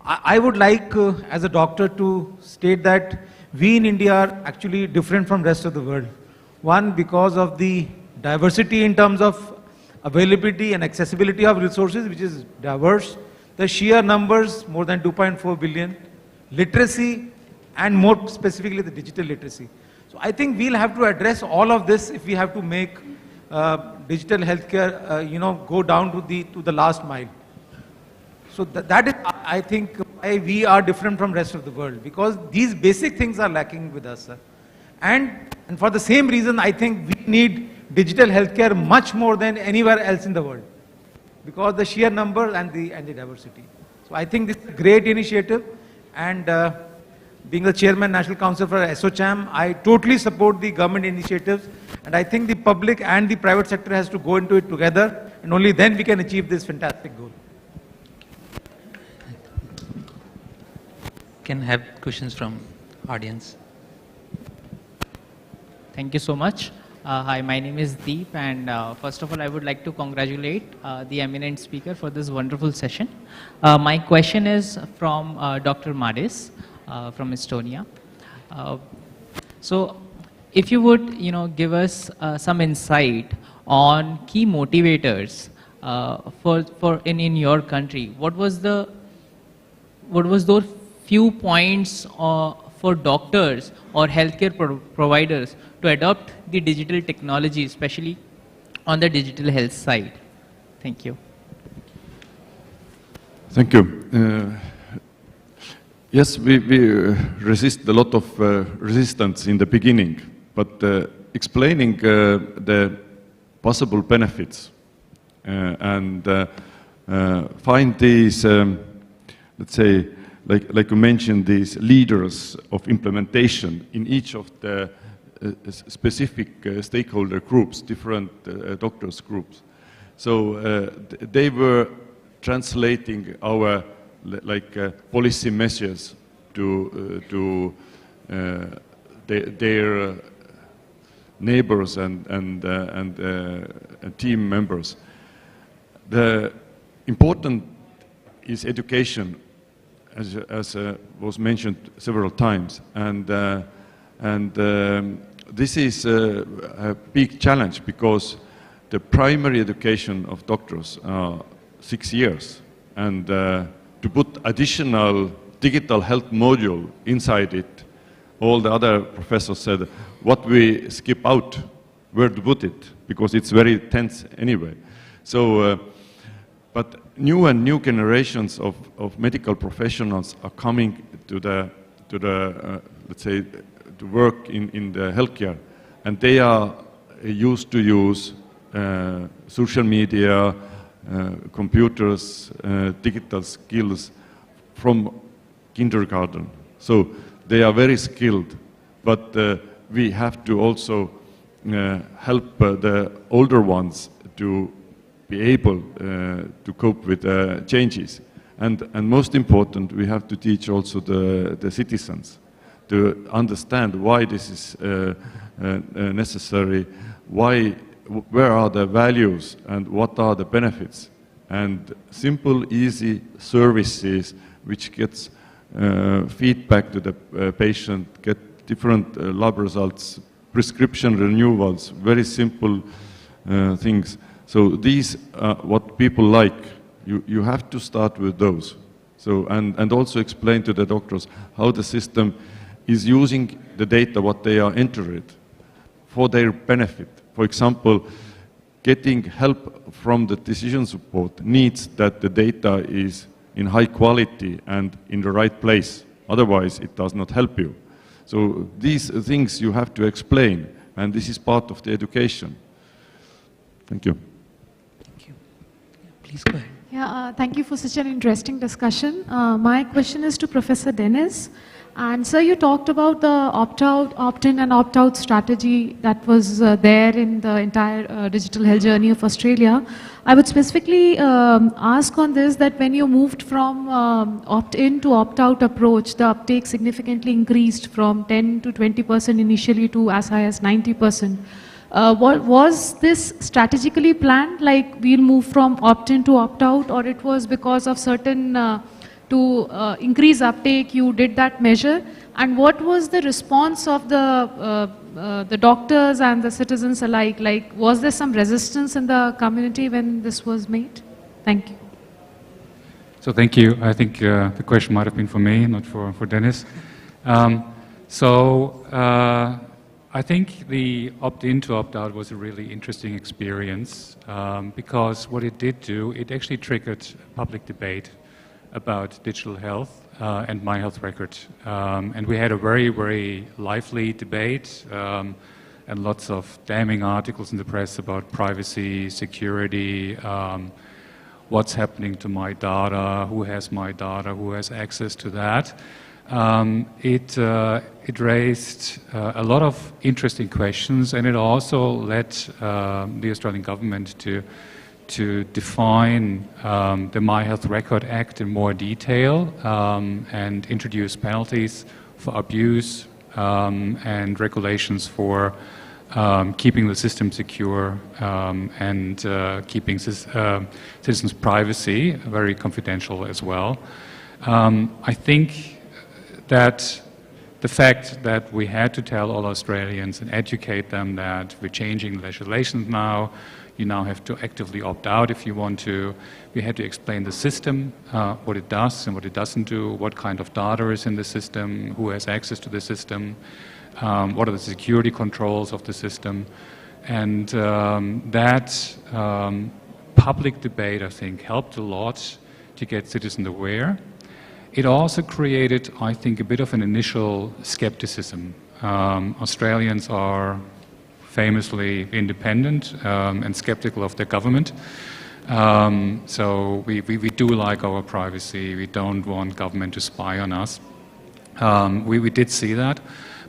I would like, as a doctor, to state that we in India are actually different from rest of the world. One, because of the diversity in terms of availability and accessibility of resources, which is diverse. The sheer numbers, more than 2.4 billion. Literacy, and more specifically the digital literacy. So I think we'll have to address all of this if we have to make digital healthcare, go down to the last mile. So that is, I think, why we are different from rest of the world, because these basic things are lacking with us, sir. And for the same reason, I think we need digital healthcare much more than anywhere else in the world, because the sheer numbers and the diversity. So I think this is a great initiative, and being the chairman National Council for SOCHAM, I totally support the government initiatives, and I think the public and the private sector has to go into it together, and only then we can achieve this fantastic goal. Can have questions from audience. Thank you so much. Hi, my name is Deep, and first of all, I would like to congratulate the eminent speaker for this wonderful session. My question is from Dr. Madis from Estonia. So, if you would, give us some insight on key motivators for in your country. What was those few points for doctors or healthcare providers to adopt the digital technology, especially on the digital health side? Thank you. Thank you. Yes, we resist a lot of resistance in the beginning, but explaining the possible benefits and find these, let's say, like you mentioned, these leaders of implementation in each of the specific stakeholder groups, different doctors groups. So they were translating our policy measures to their neighbors and team members. The important is education, as was mentioned several times, and this is a big challenge because the primary education of doctors are 6 years, and to put additional digital health module inside it, all the other professors said, what we skip out, where to put it, because it's very tense anyway. So, but new generations of medical professionals are coming to the let's say, to work in the healthcare, and they are used to use social media, computers, digital skills from kindergarten. So they are very skilled, but we have to also help the older ones to be able to cope with changes. And most important, we have to teach also the citizens to understand why this is necessary, where are the values and what are the benefits. And simple, easy services which gets feedback to the patient, get different lab results, prescription renewals, very simple things. So these are what people like. You have to start with those. So, and also explain to the doctors how the system is using the data, what they are entering, for their benefit. For example, getting help from the decision support needs that the data is in high quality and in the right place. Otherwise, it does not help you. So these things you have to explain, and this is part of the education. Thank you. Thank you. Please go ahead. Yeah, thank you for such an interesting discussion. My question is to Professor Dennis. And sir, you talked about the opt-out, opt-in and opt-out strategy that was there in the entire digital health journey of Australia. I would specifically ask on this, that when you moved from opt-in to opt-out approach, the uptake significantly increased from 10 to 20% initially to as high as 90%. Was this strategically planned, like we'll move from opt-in to opt-out, or it was because of certain to increase uptake, you did that measure? And what was the response of the doctors and the citizens alike? Like, was there some resistance in the community when this was made? Thank you. So thank you. I think the question might have been for me, not for Dennis. I think the opt-in to opt-out was a really interesting experience because what it did do, it actually triggered public debate about digital health and my health record. And we had a very, very lively debate and lots of damning articles in the press about privacy, security, what's happening to my data, who has my data, who has access to that. It raised a lot of interesting questions, and it also led the Australian government to define the My Health Record Act in more detail and introduce penalties for abuse and regulations for keeping the system secure and keeping citizens' privacy very confidential as well. I think that the fact that we had to tell all Australians and educate them that we're changing legislation now, you now have to actively opt out if you want to. We had to explain the system, what it does and what it doesn't do, what kind of data is in the system, who has access to the system, what are the security controls of the system. And that public debate, I think, helped a lot to get citizens aware. It also created, I think, a bit of an initial skepticism. Australians are famously independent and skeptical of their government. So we do like our privacy. We don't want government to spy on us. We did see that.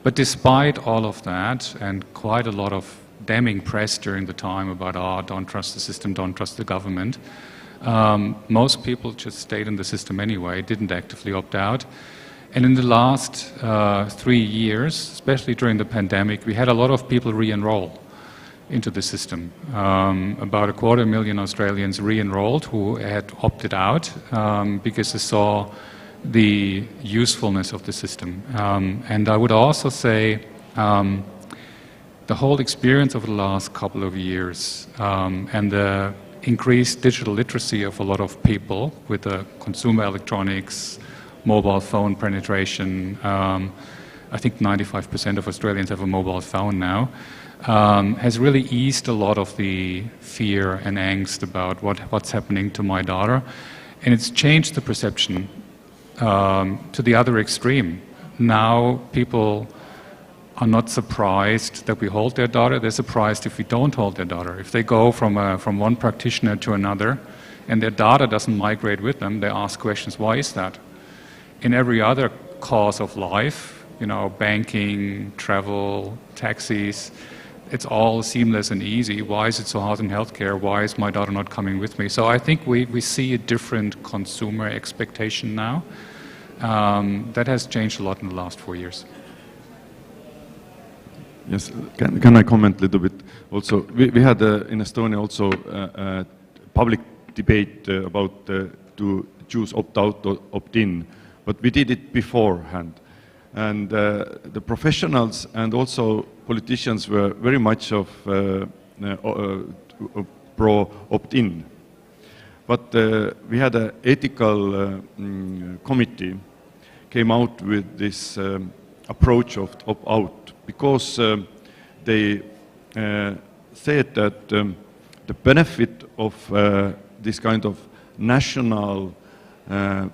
But despite all of that, and quite a lot of damning press during the time about, don't trust the system, don't trust the government, most people just stayed in the system anyway, didn't actively opt out. And in the last 3 years, especially during the pandemic, we had a lot of people re-enroll into the system. About 250,000 Australians re-enrolled who had opted out because they saw the usefulness of the system. And I would also say the whole experience over the last couple of years and the increased digital literacy of a lot of people with the consumer electronics, mobile phone penetration. I think 95% of Australians have a mobile phone now. Has really eased a lot of the fear and angst about what's happening to my daughter. And it's changed the perception to the other extreme. Now people are not surprised that we hold their daughter. They're surprised if we don't hold their daughter. If they go from one practitioner to another and their data doesn't migrate with them, they ask questions, why is that? In every other course of life, you know, banking, travel, taxis, it's all seamless and easy. Why is it so hard in healthcare? Why is my daughter not coming with me? So I think we see a different consumer expectation now. That has changed a lot in the last 4 years. Yes, can I comment a little bit? Also, we had in Estonia also a public debate about to choose opt-out or opt-in, but we did it beforehand. And the professionals and also politicians were very much of pro opt-in. But we had an ethical committee came out with this approach of opt-out because they said that the benefit of this kind of national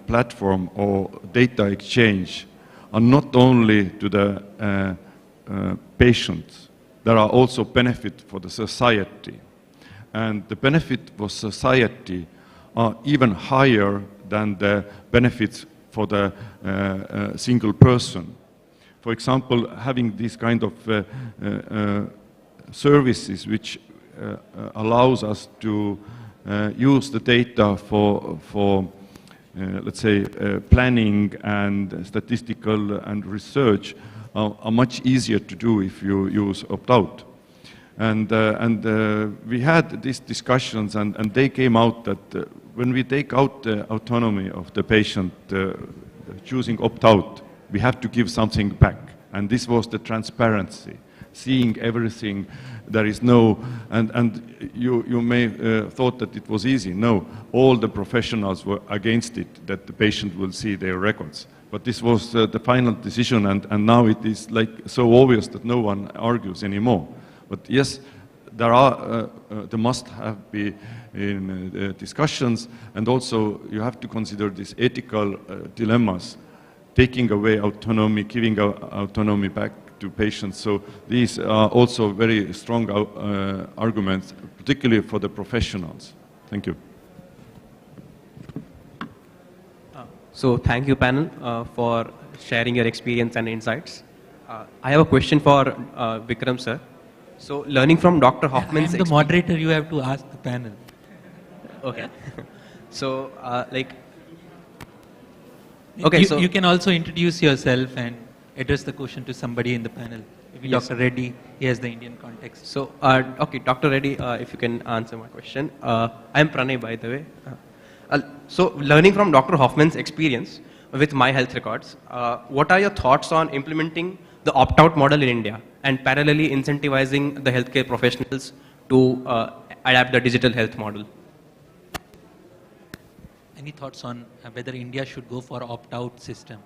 platform or data exchange are not only to the patients, there are also benefits for the society. And the benefit for society are even higher than the benefits for the single person. For example, having this kind of services which allows us to use the data for let's say, planning and statistical and research are much easier to do if you use opt-out. And we had these discussions, and they came out that when we take out the autonomy of the patient choosing opt-out, we have to give something back. And this was the transparency, seeing everything. There is no, and you may thought that it was easy. No, all the professionals were against it, that the patient will see their records. But this was the final decision, and now it is like so obvious that no one argues anymore. But yes, there must have been discussions, and also you have to consider these ethical dilemmas, taking away autonomy, giving autonomy back to patients. So these are also very strong arguments, particularly for the professionals. Thank you. So thank you, panel, for sharing your experience and insights. I have a question for Vikram, sir. So learning from Dr. Hoffman's... I'm the moderator, you have to ask the panel. Okay. So, You can also introduce yourself and address the question to somebody in the panel. Maybe yes. Dr. Reddy, he has the Indian context. So, okay, Dr. Reddy, if you can answer my question. I'm Pranay, by the way. So, learning from Dr. Hoffman's experience, with my health records. What are your thoughts on implementing the opt-out model in India and parallelly incentivizing the healthcare professionals to adapt the digital health model? Any thoughts on whether India should go for opt-out system?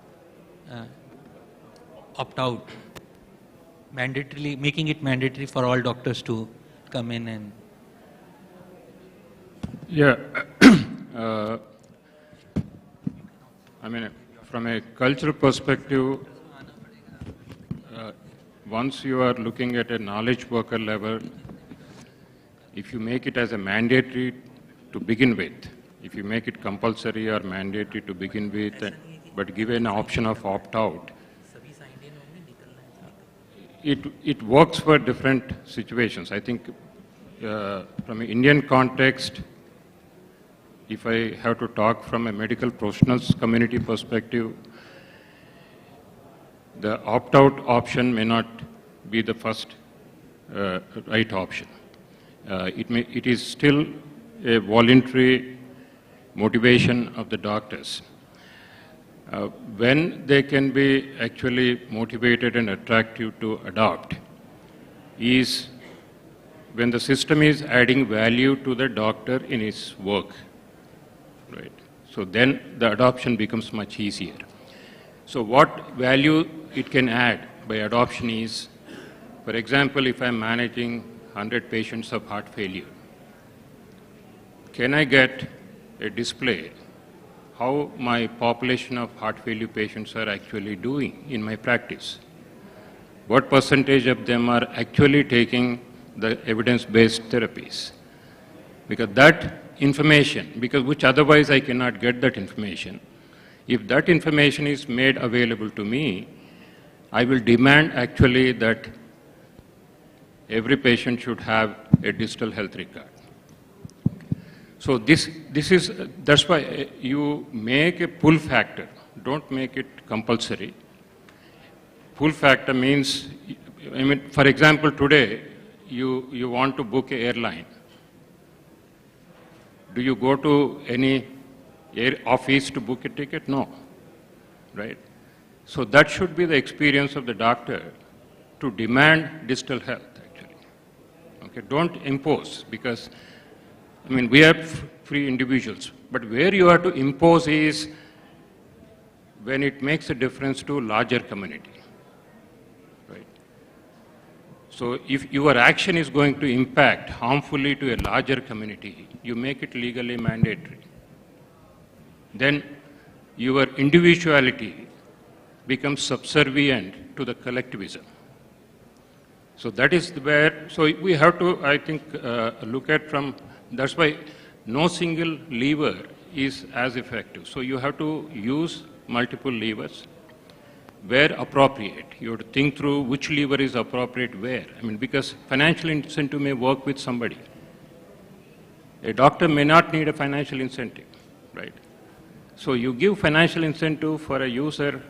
Opt-out, mandatorily, making it mandatory for all doctors to come in and... Yeah. I mean, from a cultural perspective, once you are looking at a knowledge worker level, if you make it as a mandatory to begin with, if you make it compulsory or mandatory to begin with, but give an option of opt-out, it works for different situations. I think from an Indian context, if I have to talk from a medical professionals community perspective, the opt-out option may not be the first right option. It is still a voluntary motivation of the doctors. When they can be actually motivated and attractive to adopt is when the system is adding value to the doctor in his work, right? So then the adoption becomes much easier. So what value it can add by adoption is, for example, if I'm managing 100 patients of heart failure, can I get a display how my population of heart failure patients are actually doing in my practice? What percentage of them are actually taking the evidence-based therapies? Because that information, which otherwise I cannot get that information, if that information is made available to me, I will demand actually that every patient should have a digital health record. So that's why you make a pull factor. Don't make it compulsory. Pull factor means, I mean, for example, today you want to book an airline. Do you go to any air office to book a ticket? No, right? So that should be the experience of the doctor to demand digital health, actually. Okay, don't impose, because I mean, we are free individuals, but where you are to impose is when it makes a difference to larger community, right? So if your action is going to impact harmfully to a larger community, you make it legally mandatory. Then your individuality becomes subservient to the collectivism. So that is where, so we have to, I think, look at from, that's why no single lever is as effective. So you have to use multiple levers where appropriate. You have to think through which lever is appropriate where. I mean, because financial incentive may work with somebody. A doctor may not need a financial incentive, right? So you give financial incentive for a user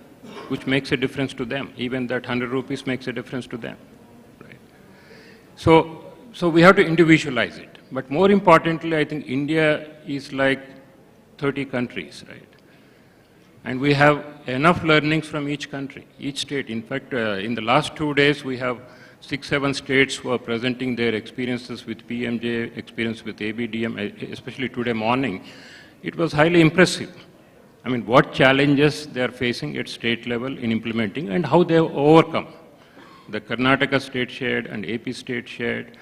which makes a difference to them. Even that 100 rupees makes a difference to them, right? So we have to individualize it. But more importantly, I think India is like 30 countries, right? And we have enough learnings from each country, each state. In fact, in the last 2 days, we have 6, 7 states who are presenting their experiences with PMJ, experience with ABDM, especially today morning. It was highly impressive. I mean, what challenges they are facing at state level in implementing and how they have overcome. The Karnataka state shared and AP state shared.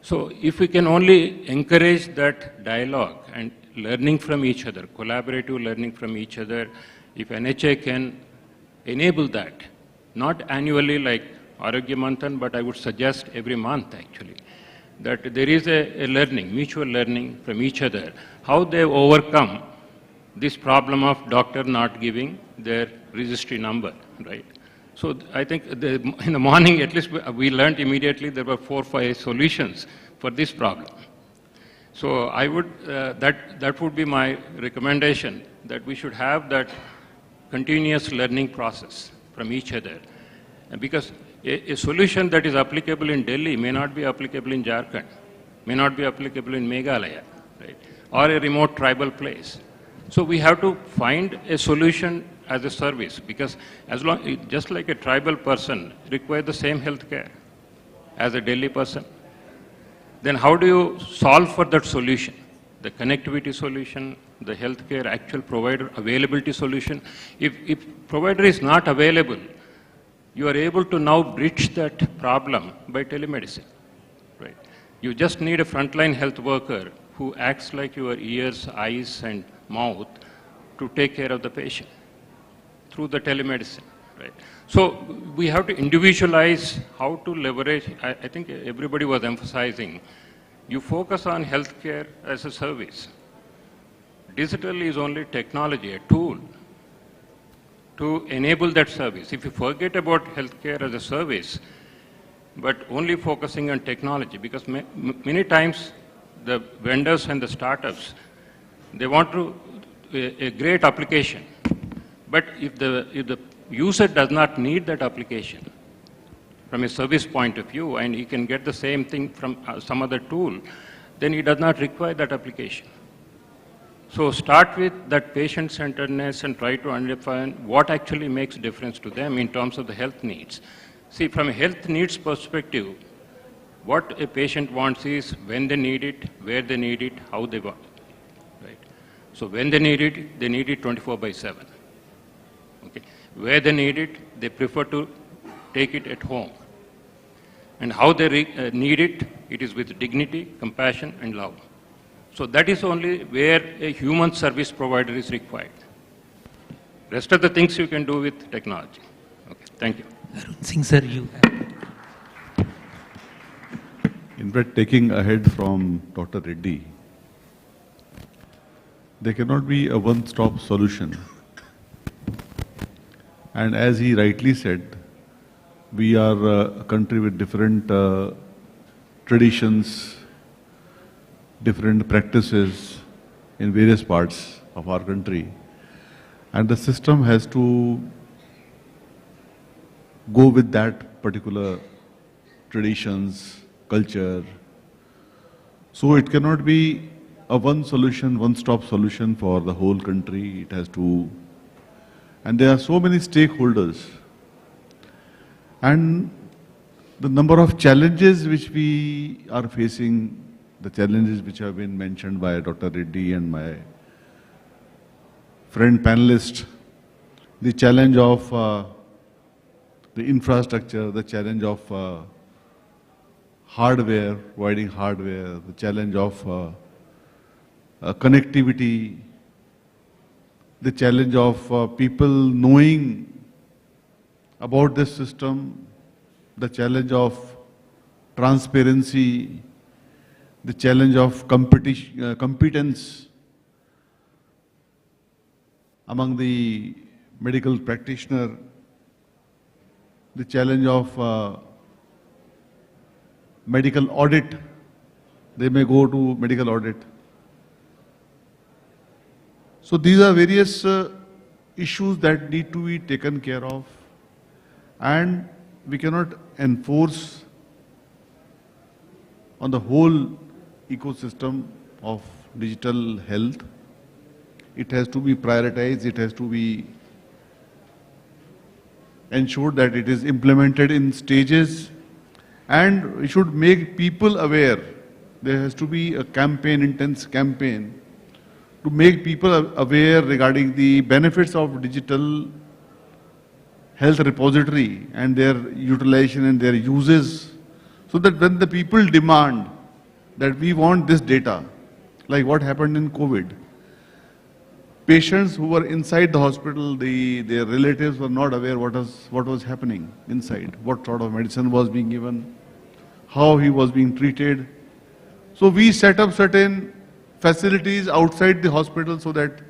So if we can only encourage that dialogue and learning from each other, collaborative learning from each other, if NHA can enable that, not annually like Arogya Manthan, but I would suggest every month actually, that there is a learning, mutual learning from each other, how they overcome this problem of doctor not giving their registry number, right? So I think in the morning, at least we learned immediately there were 4 or 5 solutions for this problem. So I would, that would be my recommendation, that we should have that continuous learning process from each other. And because a solution that is applicable in Delhi may not be applicable in Jharkhand, may not be applicable in Meghalaya, right? Or a remote tribal place. So we have to find a solution as a service, because as long, just like a tribal person requires the same health care as a Delhi person, then how do you solve for that solution? The connectivity solution, the healthcare actual provider availability solution. If provider is not available, you are able to now bridge that problem by telemedicine, right? You just need a frontline health worker who acts like your ears, eyes, and mouth to take care of the patient through the telemedicine, right? So we have to individualize how to leverage. I think everybody was emphasizing, you focus on healthcare as a service. Digital is only technology, a tool to enable that service. If you forget about healthcare as a service, but only focusing on technology, because many times the vendors and the startups, they want a great application. But if the user does not need that application from a service point of view, and he can get the same thing from some other tool, then he does not require that application. So start with that patient-centeredness and try to understand what actually makes difference to them in terms of the health needs. See, from a health needs perspective, what a patient wants is when they need it, where they need it, how they want it, right? So when they need it 24/7. Okay. Where they need it, they prefer to take it at home. And how they need it, it is with dignity, compassion, and love. So that is only where a human service provider is required. Rest of the things you can do with technology. Okay, thank you. Arun Singh sir, you. In fact, taking ahead from Dr. Reddy, there cannot be a one-stop solution. And as he rightly said, we are a country with different traditions, different practices in various parts of our country. And the system has to go with that particular traditions, culture. So it cannot be a one solution, one-stop solution for the whole country. It has to, and there are so many stakeholders. And the number of challenges which we are facing, the challenges which have been mentioned by Dr. Reddy and my friend panelist, the challenge of the infrastructure, the challenge of hardware, providing hardware, the challenge of connectivity, the challenge of people knowing about this system, the challenge of transparency, the challenge of competence among the medical practitioner, the challenge of medical audit. They may go to medical audit. So these are various issues that need to be taken care of, and we cannot enforce on the whole ecosystem of digital health. It has to be prioritized, it has to be ensured that it is implemented in stages, and we should make people aware. There has to be a campaign, intense campaign, to make people aware regarding the benefits of digital health repository and their utilization and their uses, so that when the people demand that we want this data, like what happened in COVID, patients who were inside the hospital, their relatives were not aware what was happening inside, what sort of medicine was being given, how he was being treated. So we set up certain facilities outside the hospital so that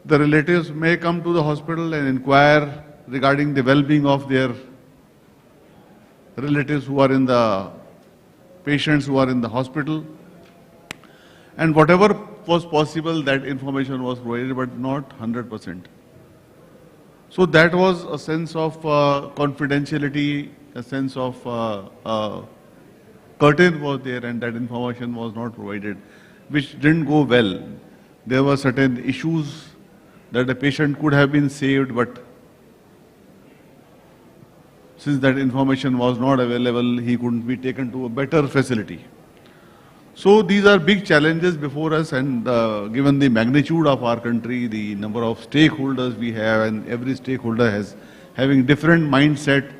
the relatives may come to the hospital and inquire regarding the well-being of their relatives who are in the patients who are in the hospital. And whatever was possible, that information was provided, but not 100%. So that was a sense of confidentiality, a sense of curtain was there, and that information was not provided, which didn't go well. There were certain issues that a patient could have been saved, but since that information was not available, he couldn't be taken to a better facility. So these are big challenges before us, and given the magnitude of our country, the number of stakeholders we have, and every stakeholder has having different mindset,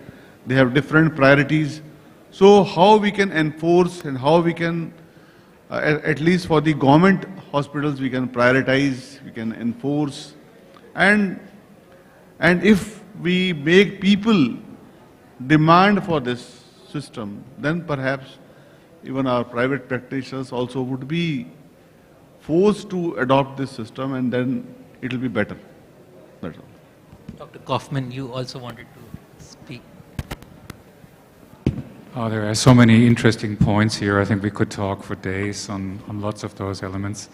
they have different priorities. So how we can enforce and how we can, at least for the government hospitals, we can prioritize, we can enforce, and if we make people demand for this system, then perhaps even our private practitioners also would be forced to adopt this system, and then it will be better. That's all. Dr. Kaufman, you also wanted to speak. Oh, there are so many interesting points here. I think we could talk for days on lots of those elements.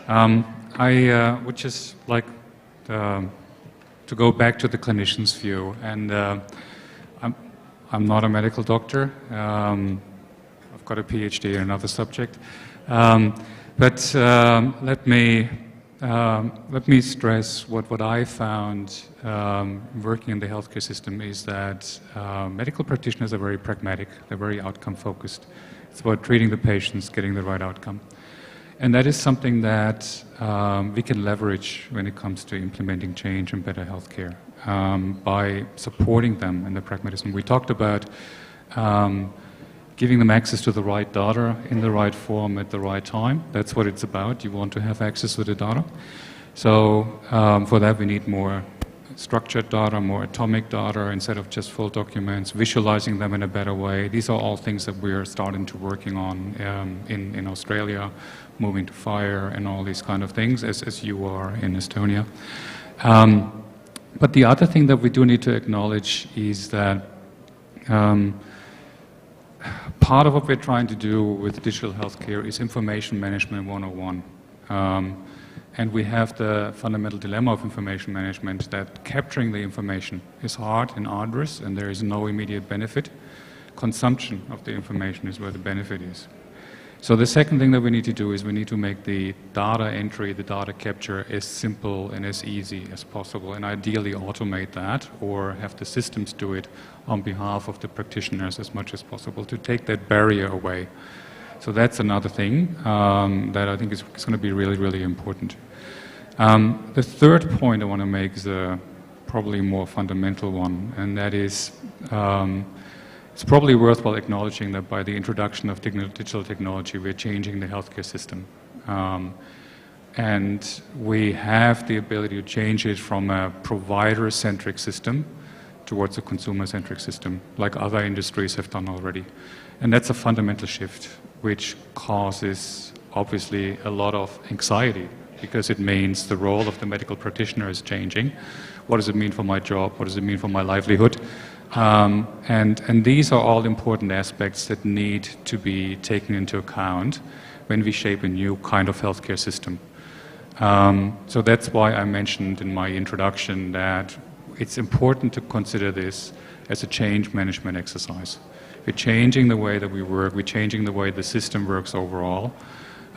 I would just like to go back to the clinician's view. And I'm not a medical doctor. I've got a PhD in another subject. But let me stress what I found working in the healthcare system is that medical practitioners are very pragmatic. They're very outcome focused. It's about treating the patients, getting the right outcome. And that is something that we can leverage when it comes to implementing change and better healthcare by supporting them in the pragmatism. We talked about giving them access to the right data in the right form at the right time. That's what it's about. You want to have access to the data. So for that we need more structured data, more atomic data instead of just full documents, visualizing them in a better way. These are all things that we're starting to working on in Australia, moving to FHIR and all these kind of things as you are in Estonia. But the other thing that we do need to acknowledge is that part of what we're trying to do with digital healthcare is information management 101. And we have the fundamental dilemma of information management that capturing the information is hard and arduous and there is no immediate benefit. Consumption of the information is where the benefit is. So the second thing that we need to do is we need to make the data entry, the data capture as simple and as easy as possible, and ideally automate that or have the systems do it on behalf of the practitioners as much as possible to take that barrier away. So that's another thing that I think is going to be really, really important. The third point I want to make is a probably more fundamental one, and that is it's probably worthwhile acknowledging that by the introduction of digital technology, we're changing the healthcare system. And we have the ability to change it from a provider-centric system towards a consumer-centric system, like other industries have done already. And that's a fundamental shift, which causes, obviously, a lot of anxiety, because it means the role of the medical practitioner is changing. What does it mean for my job? What does it mean for my livelihood? And these are all important aspects that need to be taken into account when we shape a new kind of healthcare system. So that's why I mentioned in my introduction that it's important to consider this as a change management exercise. We're changing the way that we work, we're changing the way the system works overall,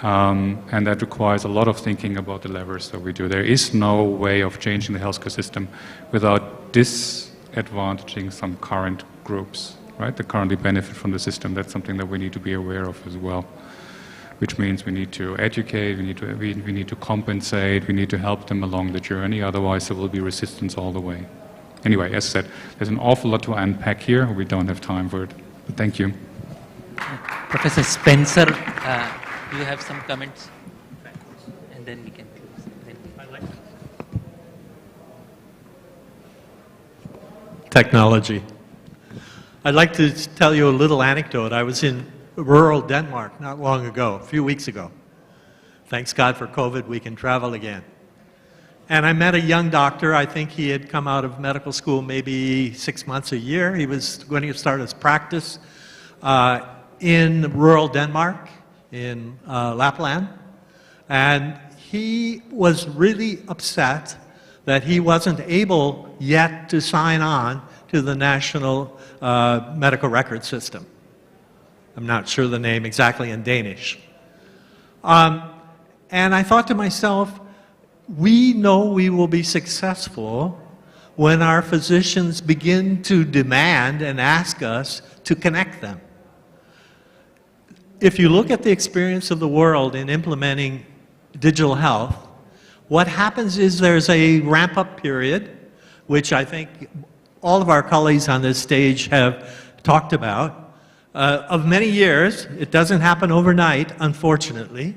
and that requires a lot of thinking about the levers that we do. There is no way of changing the healthcare system without disadvantaging some current groups, right, that currently benefit from the system. That's something that we need to be aware of as well, which means we need to educate, we need to compensate, we need to help them along the journey, otherwise there will be resistance all the way. Anyway, as I said, there's an awful lot to unpack here. We don't have time for it. But thank you. Professor Spencer, do you have some comments? And then we can close. Technology. I'd like to tell you a little anecdote. I was in rural Denmark not long ago, a few weeks ago. Thanks God for COVID, we can travel again. And I met a young doctor. I think he had come out of medical school maybe 6 months, a year. He was going to start his practice in rural Denmark, in Lapland. And he was really upset that he wasn't able yet to sign on to the national medical record system. I'm not sure the name exactly in Danish. And I thought to myself, we know we will be successful when our physicians begin to demand and ask us to connect them. If you look at the experience of the world in implementing digital health, what happens is there's a ramp-up period, which I think all of our colleagues on this stage have talked about, of many years. It doesn't happen overnight, unfortunately,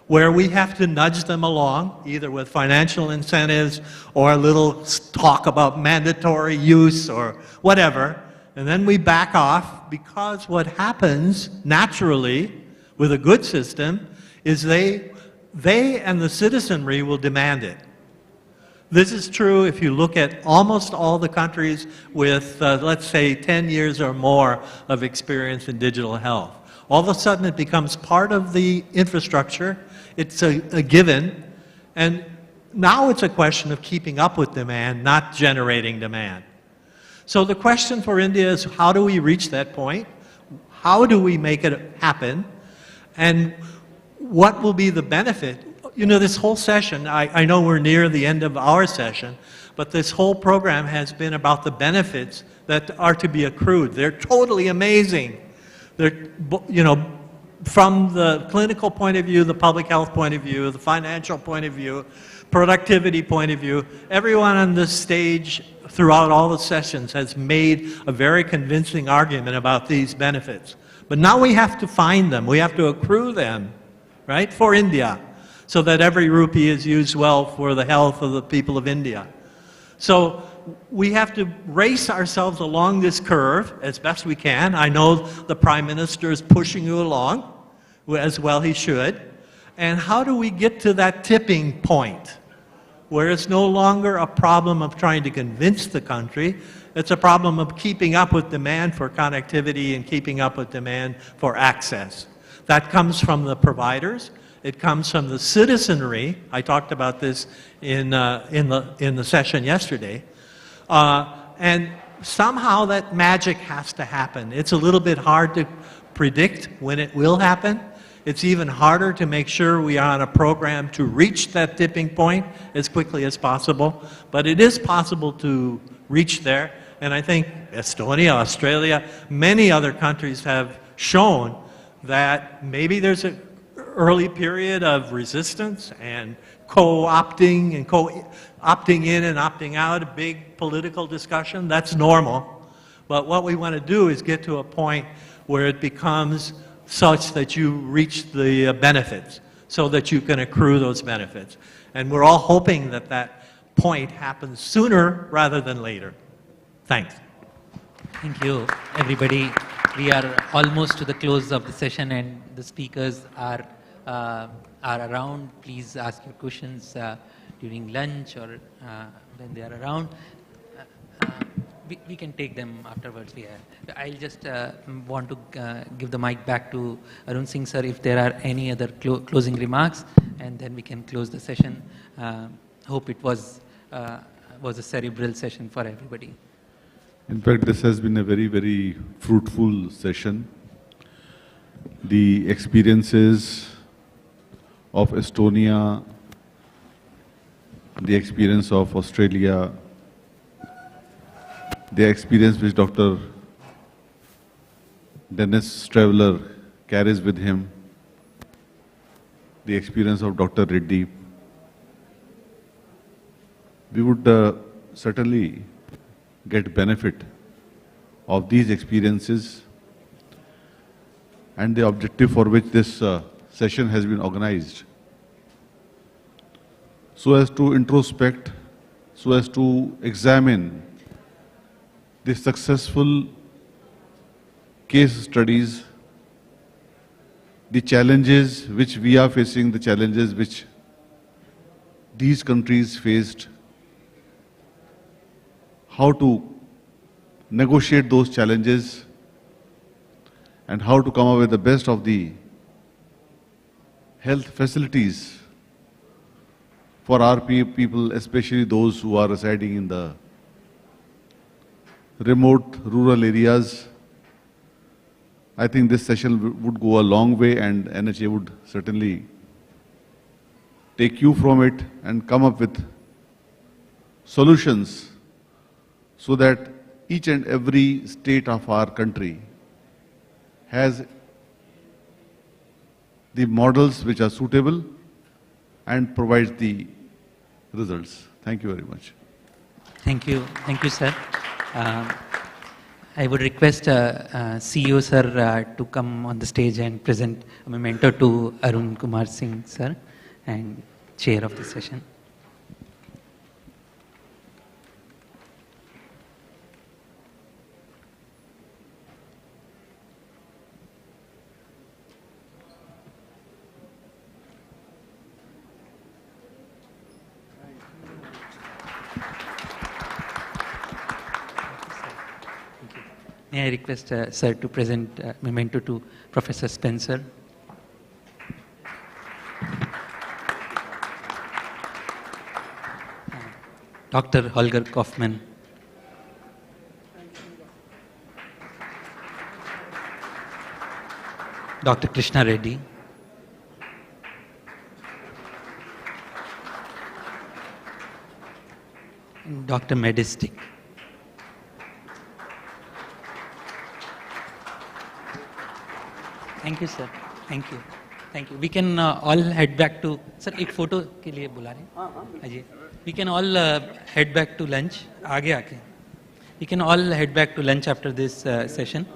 where we have to nudge them along, either with financial incentives or a little talk about mandatory use or whatever, and then we back off, because what happens naturally with a good system is they and the citizenry will demand it. This is true if you look at almost all the countries with, let's say, 10 years or more of experience in digital health. All of a sudden it becomes part of the infrastructure. It's a given. And now it's a question of keeping up with demand, not generating demand. So the question for India is, how do we reach that point? How do we make it happen? And what will be the benefit? You know, this whole session, I know we're near the end of our session, but this whole program has been about the benefits that are to be accrued. They're totally amazing. They're, you know, from the clinical point of view, the public health point of view, the financial point of view, productivity point of view, everyone on this stage throughout all the sessions has made a very convincing argument about these benefits. But now we have to find them. We have to accrue them, right, for India, so that every rupee is used well for the health of the people of India. So we have to race ourselves along this curve as best we can. I know the Prime Minister is pushing you along, as well he should. And how do we get to that tipping point where it's no longer a problem of trying to convince the country, it's a problem of keeping up with demand for connectivity and keeping up with demand for access. That comes from the providers. It comes from the citizenry. I talked about this in the session yesterday. And somehow that magic has to happen. It's a little bit hard to predict when it will happen. It's even harder to make sure we are on a program to reach that tipping point as quickly as possible. But it is possible to reach there. And I think Estonia, Australia, many other countries have shown that maybe there's an early period of resistance and co-opting and opting in and opting out, a big political discussion. That's normal. But what we want to do is get to a point where it becomes such that you reach the benefits, so that you can accrue those benefits. And we're all hoping that that point happens sooner rather than later. Thanks. Thank you, everybody. We are almost to the close of the session, and the speakers are around. Please ask your questions during lunch or when they are around. We can take them afterwards. I'll just want to give the mic back to Arun Singh sir if there are any other closing remarks, and then we can close the session. Hope it was a cerebral session for everybody. In fact, this has been a very, very fruitful session. The experiences of Estonia, the experience of Australia, the experience which Dr. Dennis Traveller carries with him, the experience of Dr. Reddy. We would certainly get benefit of these experiences, and the objective for which this session has been organized, so as to introspect, so as to examine the successful case studies, the challenges which we are facing, the challenges which these countries faced, how to negotiate those challenges, and how to come up with the best of the health facilities for our people, especially those who are residing in the remote rural areas. I think this session would go a long way, and NHA would certainly take cue from it and come up with solutions so that each and every state of our country has the models which are suitable and provides the results. Thank you very much. Thank you, sir. I would request CEO sir to come on the stage and present a memento to Arun Kumar Singh sir and chair of the session. May I request sir to present memento to Professor Spencer. Dr. Holger Kaufman. Dr. Krishna Reddy. And Dr. Medistic. Thank you, sir. Thank you. Thank you. We can all head back to... Sir, एक photo के लिए बुला रहे हैं. We can all head back to lunch. आगे आके. We can all head back to lunch after this session.